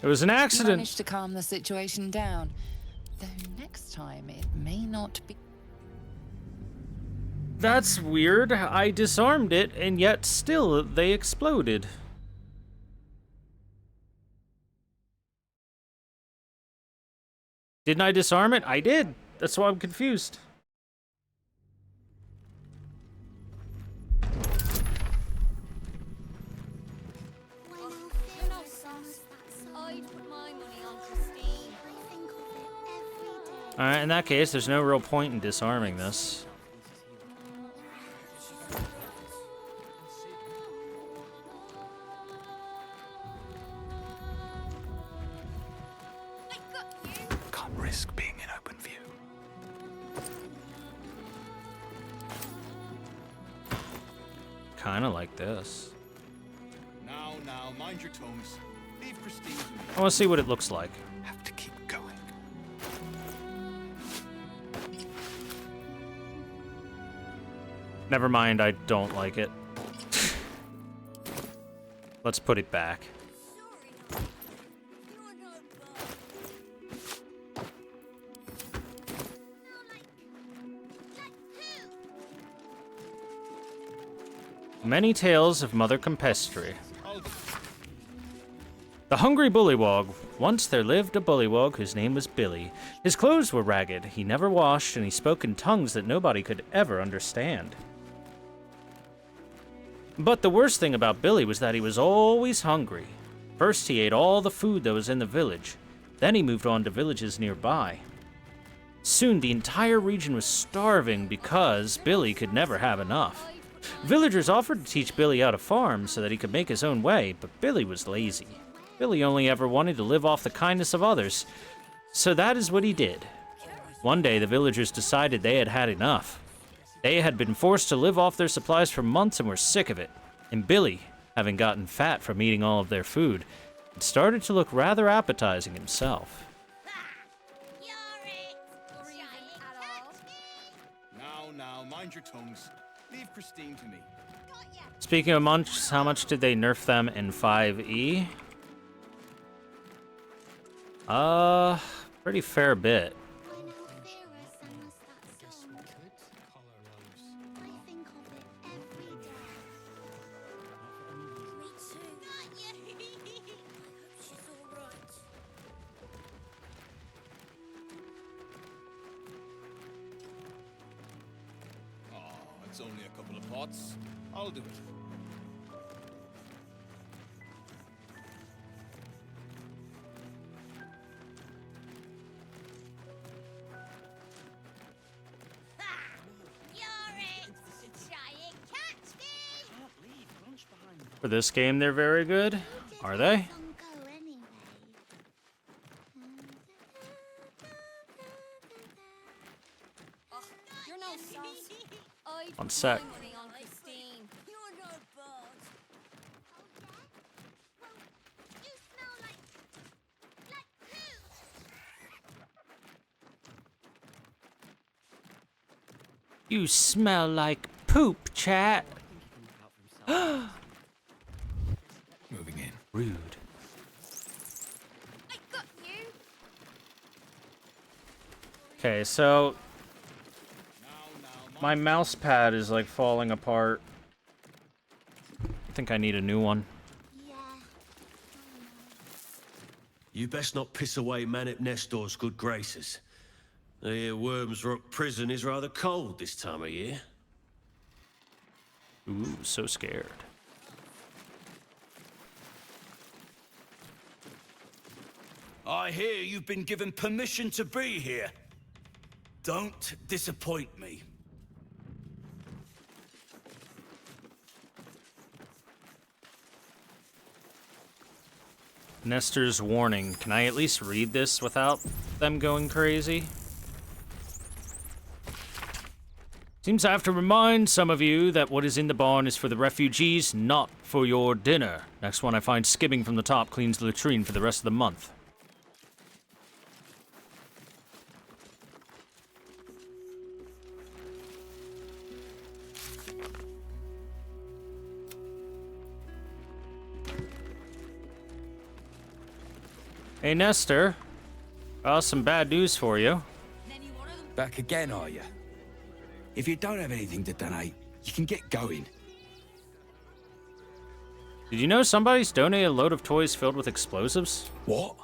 It was an You accident. managed to calm the situation down, though next time it may not be. That's weird. I disarmed it, and yet still they exploded. Didn't I disarm it? I did. That's why I'm confused. Alright, in that case, there's no real point in disarming this. Can't risk being in open view. Kinda like this. Now, now, mind your tongues. Leave Christine to me. I want to see what it looks like. Have to keep going. Never mind, I don't like it. Let's put it back. Many tales of Mother Campestri. The hungry bullywog. Once there lived a bullywog whose name was Billy. His clothes were ragged, he never washed, and he spoke in tongues that nobody could ever understand. But the worst thing about Billy was that he was always hungry. First he ate all the food that was in the village. Then he moved on to villages nearby. Soon the entire region was starving because Billy could never have enough. Villagers offered to teach Billy how to farm so that he could make his own way, but Billy was lazy. Billy only ever wanted to live off the kindness of others, so that is what he did. One day the villagers decided they had had enough. They had been forced to live off their supplies for months and were sick of it, and Billy, having gotten fat from eating all of their food, had started to look rather appetizing himself. Now, mind your tongues. Leave Christine to me. Speaking of munchs, how much did they nerf them in 5e? Pretty fair bit. It's only a couple of pots. I'll do it. For this game, they're very good. Are they? One sec. You smell like poop, chat. Moving in. Rude. Okay, so my mouse pad is like falling apart. I think I need a new one. You best not piss away Manip Nestor's good graces. I hear Worms Rock Prison is rather cold this time of year. Ooh, so scared. I hear you've been given permission to be here. Don't disappoint me. Nestor's warning. Can I at least read this without them going crazy? Seems I have to remind some of you that what is in the barn is for the refugees, not for your dinner. Next one I find skimming from the top cleans the latrine for the rest of the month. Hey, Nestor. Got some bad news for you. Back again, are you? If you don't have anything to donate, you can get going. Did you know somebody's donated a load of toys filled with explosives? What?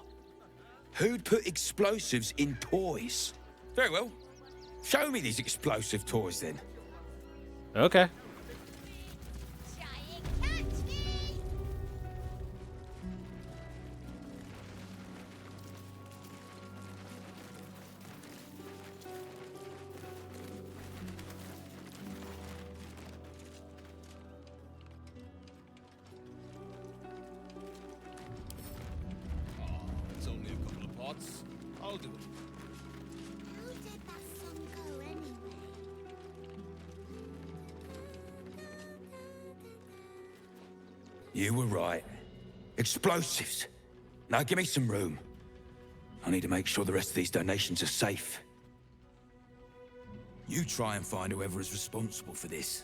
Who'd put explosives in toys? Very well. Show me these explosive toys, then. Okay. It's only a couple of pots. I'll do it. You were right. Explosives. Now give me some room. I need to make sure the rest of these donations are safe. You try and find whoever is responsible for this.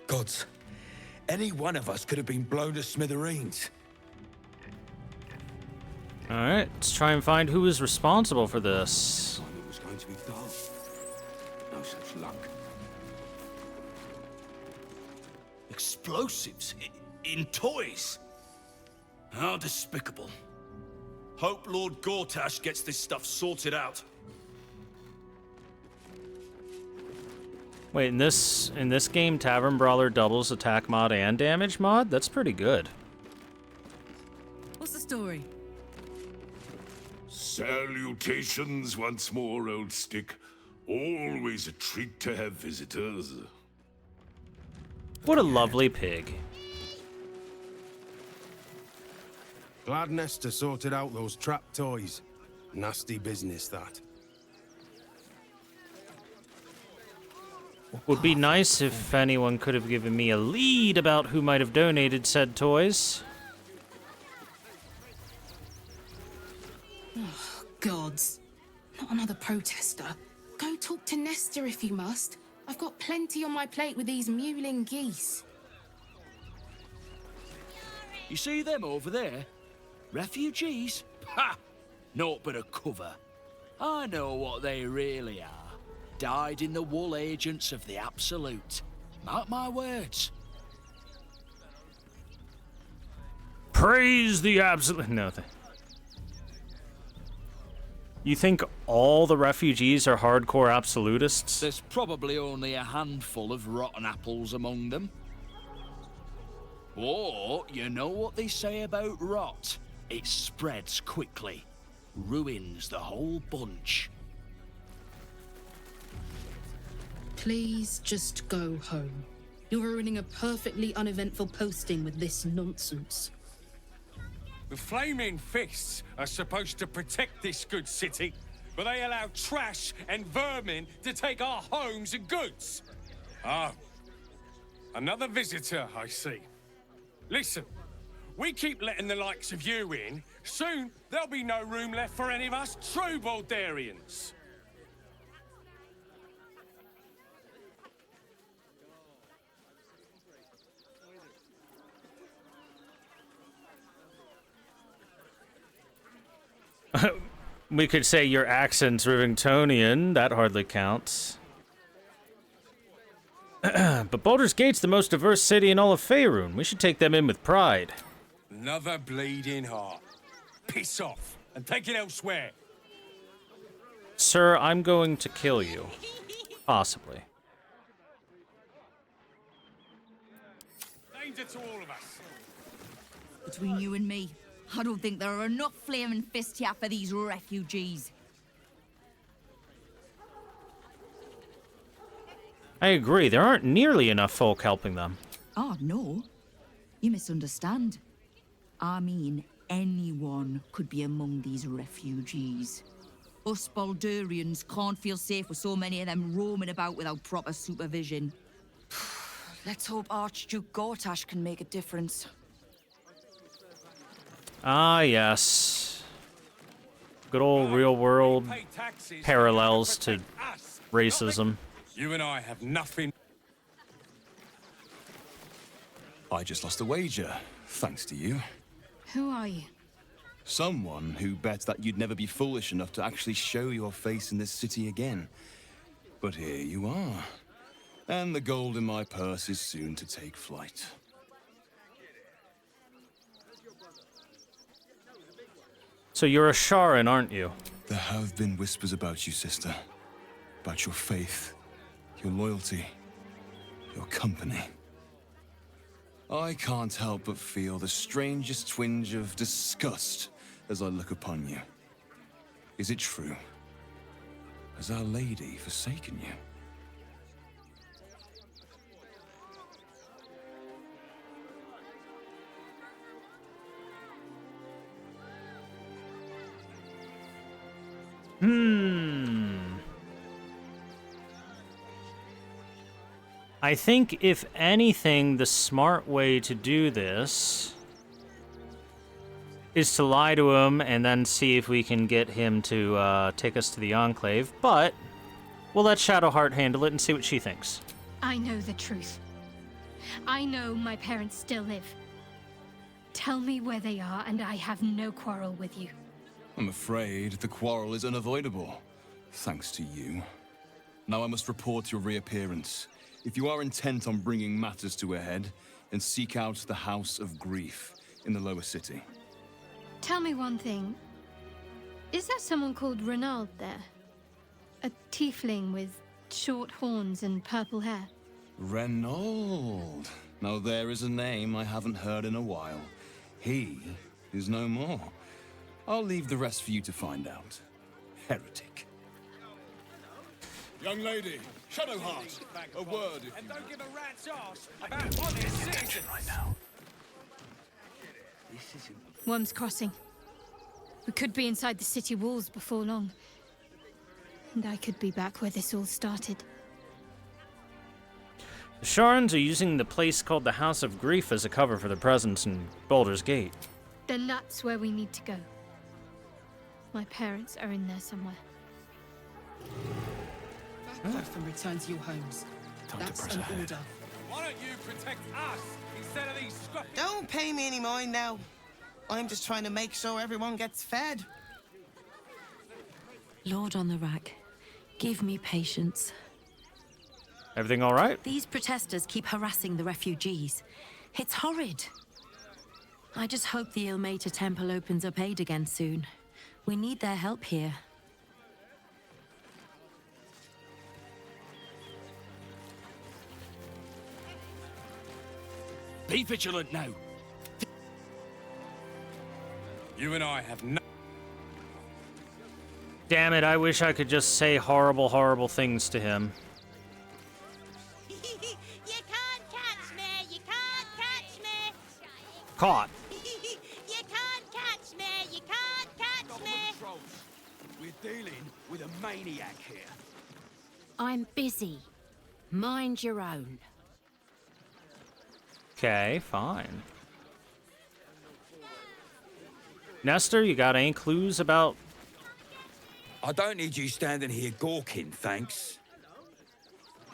Gods, any one of us could have been blown to smithereens. Alright, let's try and find who is responsible for this. It was going to be dull. No such luck. Explosives? In toys? How despicable. Hope Lord Gortash gets this stuff sorted out. Wait, in this game, Tavern Brawler doubles attack mod and damage mod? That's pretty good. What's the story? Salutations once more, old stick. Always a treat to have visitors. What a lovely pig. Glad Nestor sorted out those trap toys. Nasty business, that. Would be nice if anyone could have given me a lead about who might have donated said toys. Oh, gods. Not another protester. Go talk to Nestor if you must. I've got plenty on my plate with these mewling geese. You see them over there? Refugees? Ha! Naught but a cover. I know what they really are. Dyed-in-the-wool agents of the Absolute. Mark my words. Praise the Absolute. No. You think all the refugees are hardcore absolutists? There's probably only a handful of rotten apples among them. Or, you know what they say about rot? It spreads quickly. Ruins the whole bunch. Please just go home. You're ruining a perfectly uneventful posting with this nonsense. The Flaming Fists are supposed to protect this good city, but they allow trash and vermin to take our homes and goods. Ah, another visitor, I see. Listen, we keep letting the likes of you in, soon there'll be no room left for any of us true Baldurians. We could say your accent's Rivingtonian. That hardly counts. But Baldur's Gate's the most diverse city in all of Faerun. We should take them in with pride. Another bleeding heart. Piss off and take it elsewhere. Sir, I'm going to kill you. Possibly. Danger to all of us. Between you and me, I don't think there are enough flaming fists here for these refugees. I agree. There aren't nearly enough folk helping them. Oh, no. You misunderstand. I mean, anyone could be among these refugees. Us Baldurians can't feel safe with so many of them roaming about without proper supervision. Let's hope Archduke Gortash can make a difference. Ah, yes. Good old real-world parallels to racism. You and I have nothing. I just lost a wager, thanks to you. Who are you? Someone who bets that you'd never be foolish enough to actually show your face in this city again. But here you are. And the gold in my purse is soon to take flight. So you're a Sharan, aren't you? There have been whispers about you, sister. About your faith, your loyalty, your company. I can't help but feel the strangest twinge of disgust as I look upon you. Is it true? Has Our Lady forsaken you? I think, if anything, the smart way to do this is to lie to him and then see if we can get him to take us to the Enclave, but we'll let Shadowheart handle it and see what she thinks. I know the truth. I know my parents still live. Tell me where they are, and I have no quarrel with you. I'm afraid the quarrel is unavoidable, thanks to you. Now I must report your reappearance. If you are intent on bringing matters to a head, then seek out the House of Grief in the lower city. Tell me one thing. Is there someone called Renaud there? A tiefling with short horns and purple hair? Renaud. Now there is a name I haven't heard in a while. He is no more. I'll leave the rest for you to find out. Heretic. Young lady, Shadowheart, a word if you don't give a rat's ass about what is citizen right now. Worm's Crossing. We could be inside the city walls before long. And I could be back where this all started. The Sharns are using the place called the House of Grief as a cover for their presence in Baldur's Gate. Then that's where we need to go. My parents are in there somewhere. Back off and return to your homes. That's an order. Why don't you protect us instead of these scruffy... Don't pay me any mind now. I'm just trying to make sure everyone gets fed. Lord on the rack, give me patience. Everything all right? These protesters keep harassing the refugees. It's horrid. I just hope the Ilmater Temple opens up aid again soon. We need their help here. Be vigilant now. You and I have no... Damn it, I wish I could just say horrible, horrible things to him. You can't catch me! You can't catch me! Caught. You can't catch me! You can't catch me! We're dealing with a maniac here. I'm busy. Mind your own. Okay, fine. Nestor, you got any clues about... I don't need you standing here gawking, thanks.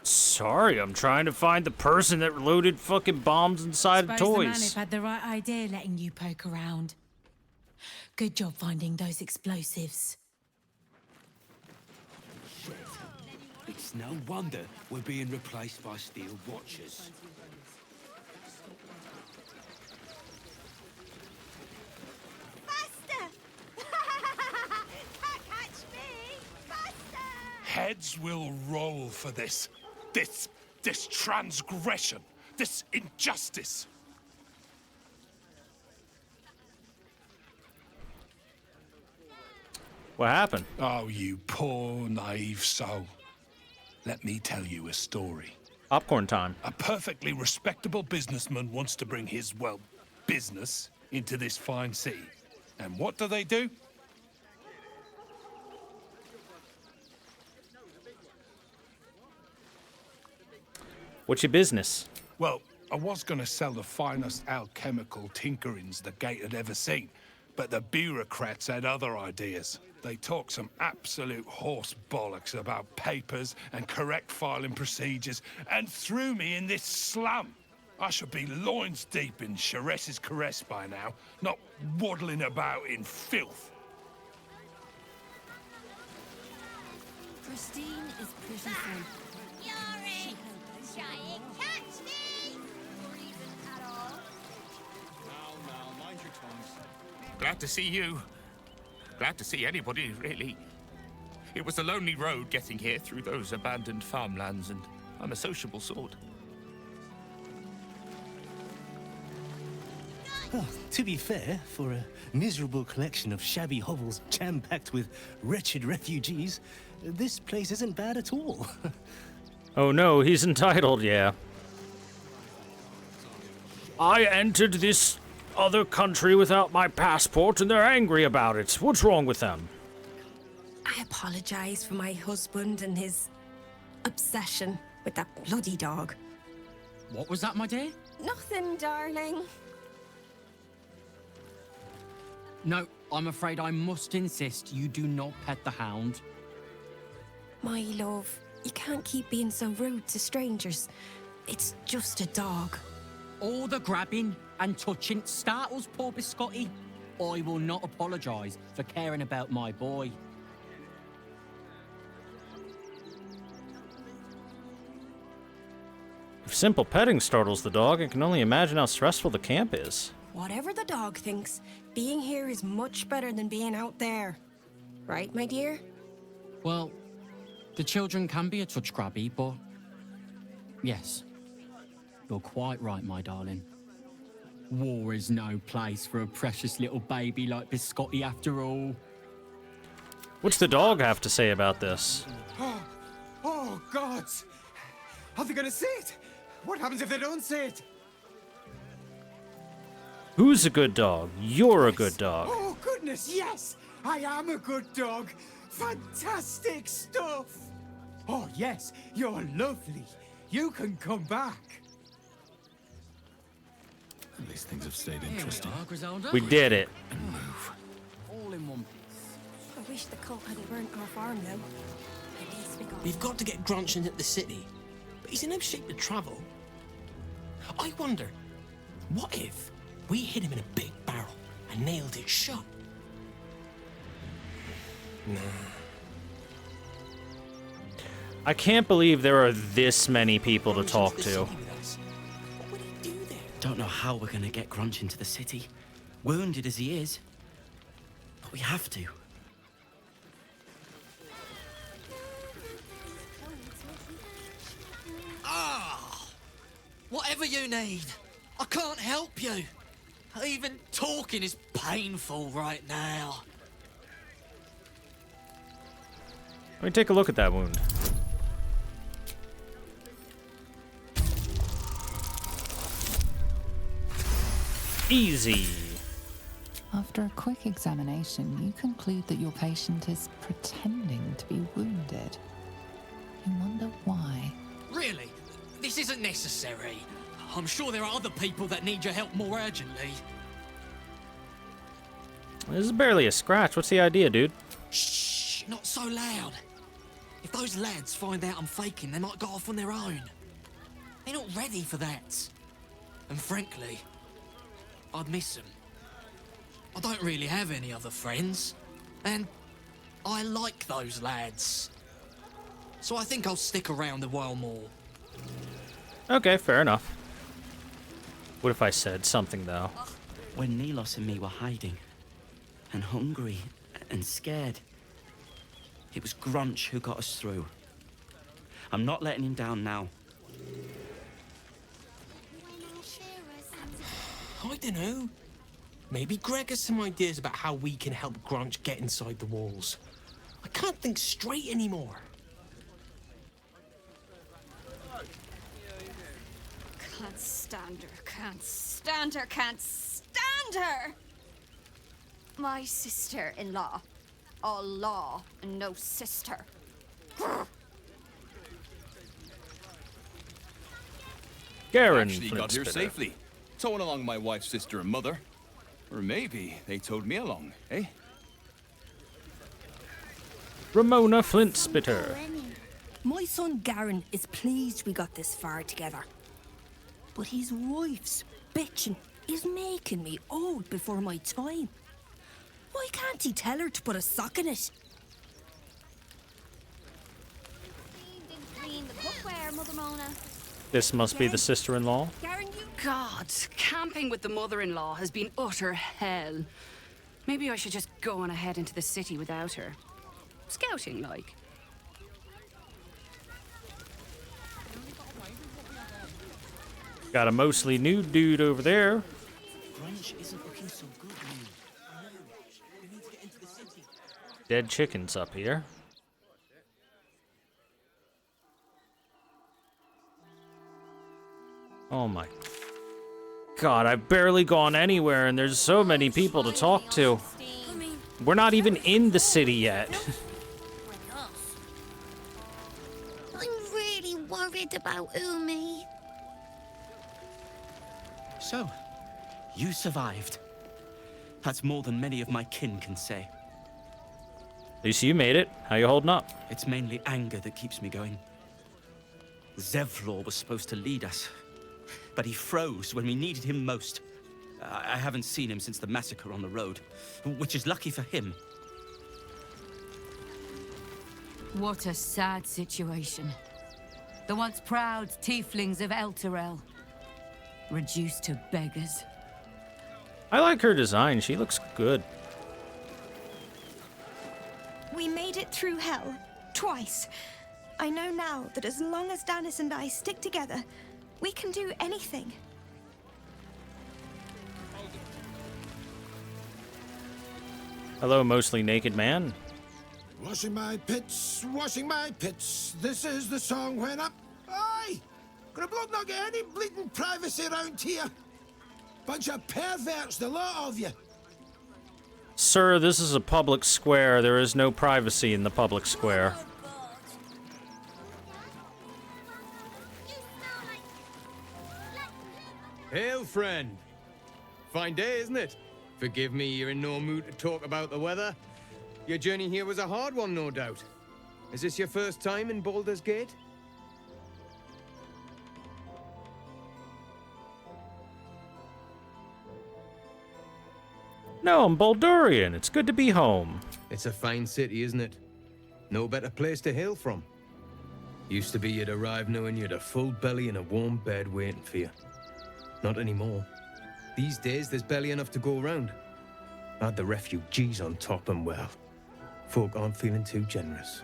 Sorry, I'm trying to find the person that loaded fucking bombs inside of Suppose the toys. Manip had the right idea letting you poke around. Good job finding those explosives. It's no wonder we're being replaced by steel watchers. Heads will roll for this. This transgression. This injustice. What happened? Oh, you poor, naive soul. Let me tell you a story. Popcorn time. A perfectly respectable businessman wants to bring his, well, business into this fine city. And what do? What's your business? Well, I was gonna sell the finest alchemical tinkerings the Gate had ever seen, but the bureaucrats had other ideas. They talked some absolute horse bollocks about papers and correct filing procedures and threw me in this slum. I should be loins deep in Sharess's caress by now, not waddling about in filth. Christine is pretty fun. Yori! Trying catch me! Now, mind your tongues. Glad to see you. Glad to see anybody, really. It was a lonely road getting here through those abandoned farmlands, and I'm a sociable sort. Oh, to be fair, for a miserable collection of shabby hovels jam-packed with wretched refugees, this place isn't bad at all. Oh no, he's entitled, yeah. I entered this other country without my passport and they're angry about it. What's wrong with them? I apologize for my husband and his obsession with that bloody dog. What was that, my dear? Nothing, darling. No, I'm afraid I must insist you do not pet the hound. My love, you can't keep being so rude to strangers. It's just a dog. All the grabbing and touching startles poor Biscotti. I will not apologise for caring about my boy. If simple petting startles the dog, I can only imagine how stressful the camp is. Whatever the dog thinks, being here is much better than being out there. Right, my dear? Well, the children can be a touch grabby, but yes, you're quite right, my darling. War is no place for a precious little baby like Biscotti after all. What's the dog have to say about this? Oh, gods! Are they gonna see it? What happens if they don't see it? Who's a good dog? You're a good dog. Oh, goodness, yes! I am a good dog. Fantastic stuff! Oh, yes, you're lovely. You can come back. At least things have stayed interesting. We did it. All in one piece. I wish the cult hadn't burnt our farm, though. At least we got... We've got to get Grunch into the city, but he's in no shape to travel. I wonder, what if we hid him in a big barrel and nailed it shut? Nah. I can't believe there are this many people to talk to. Don't know how we're gonna get Grunch into the city, wounded as he is. But we have to. Whatever you need, I can't help you. Even talking is painful right now. Let me take a look at that wound. Easy. After a quick examination, you conclude that your patient is pretending to be wounded. You wonder why. Really? This isn't necessary. I'm sure there are other people that need your help more urgently. This is barely a scratch. What's the idea, dude? Shh, not so loud. If those lads find out I'm faking, they might go off on their own. They're not ready for that. And frankly, I'd miss them. I don't really have any other friends, and I like those lads. So I think I'll stick around a while more. Okay, fair enough. What if I said something, though? When Nilos and me were hiding, and hungry, and scared, it was Grunch who got us through. I'm not letting him down now. I don't know. Maybe Greg has some ideas about how we can help Grunch get inside the walls. I can't think straight anymore. Can't stand her, can't stand her, can't stand her! My sister-in-law. All law and no sister. Garen Actually got here safely. Towing along my wife's sister and mother. Or maybe they towed me along, eh? Ramona Flintspitter. My son Garen is pleased we got this far together. But his wife's bitching is making me old before my time. Why can't he tell her to put a sock in it? Clean the cookware, Mother Mona. This must be the sister-in-law. God, camping with the mother-in-law has been utter hell. Maybe I should just go on ahead into the city without her. Scouting, like. Got a mostly nude dude over there. Grunch isn't looking so good, man. We need to get into the city. Dead chickens up here. Oh my God, I've barely gone anywhere and there's so many people to talk to. We're not even in the city yet. I'm really worried about Umi. So, you survived. That's more than many of my kin can say. At least you made it. How you holding up? It's mainly anger that keeps me going. Zevlor was supposed to lead us, but he froze when we needed him most. I haven't seen him since the massacre on the road, which is lucky for him. What a sad situation. The once proud tieflings of Elturel, reduced to beggars. I like her design. She looks good. We made it through hell, twice. I know now that as long as Danis and I stick together, we can do anything. Hello, mostly naked man. Washing my pits, this is the song when up. Aye! Gonna blood not get any bleeding privacy around here. Bunch of perverts, the lot of you. Sir, this is a public square. There is no privacy in the public square. Hail, friend. Fine day, isn't it? Forgive me, you're in no mood to talk about the weather. Your journey here was a hard one, no doubt. Is this your first time in Baldur's Gate? No, I'm Baldurian. It's good to be home. It's a fine city, isn't it? No better place to hail from. Used to be you'd arrive knowing you'd a full belly and a warm bed waiting for you. Not anymore. These days, there's barely enough to go around. Add the refugees on top and, well, folk aren't feeling too generous.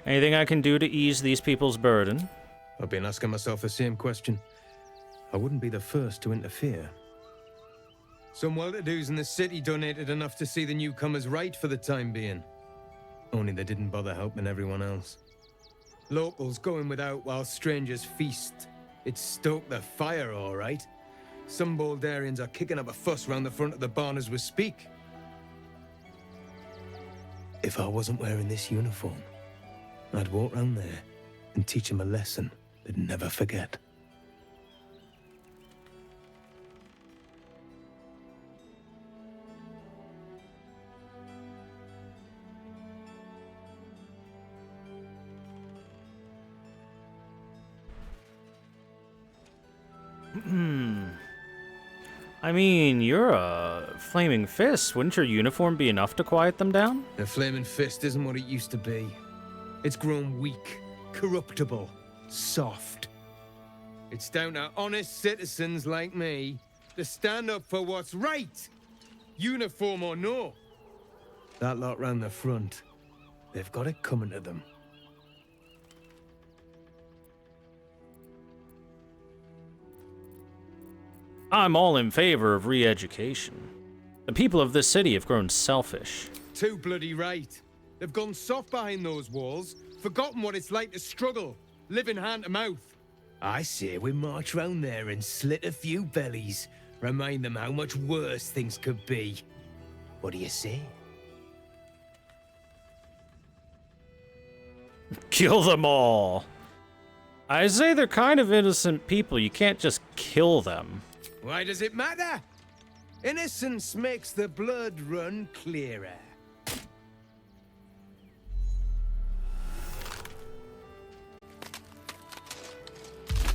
Anything I can do to ease these people's burden? I've been asking myself the same question. I wouldn't be the first to interfere. Some well-to-dos in the city donated enough to see the newcomers right for the time being. Only they didn't bother helping everyone else. Locals going without while strangers feast. It stoked the fire, all right. Some Baldurians are kicking up a fuss round the front of the barn as we speak. If I wasn't wearing this uniform, I'd walk round there and teach them a lesson they'd never forget. I mean, you're a flaming fist. Wouldn't your uniform be enough to quiet them down? The flaming fist isn't what it used to be. It's grown weak, corruptible, soft. It's down to honest citizens like me to stand up for what's right, uniform or no. That lot round the front, they've got it coming to them. I'm all in favor of re-education. The people of this city have grown selfish. Too bloody right. They've gone soft behind those walls, forgotten what it's like to struggle, living hand to mouth. I say we march round there and slit a few bellies, remind them how much worse things could be. What do you say? Kill them all. I say they're kind of innocent people. You can't just kill them. Why does it matter? Innocence makes the blood run clearer.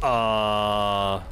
Oh.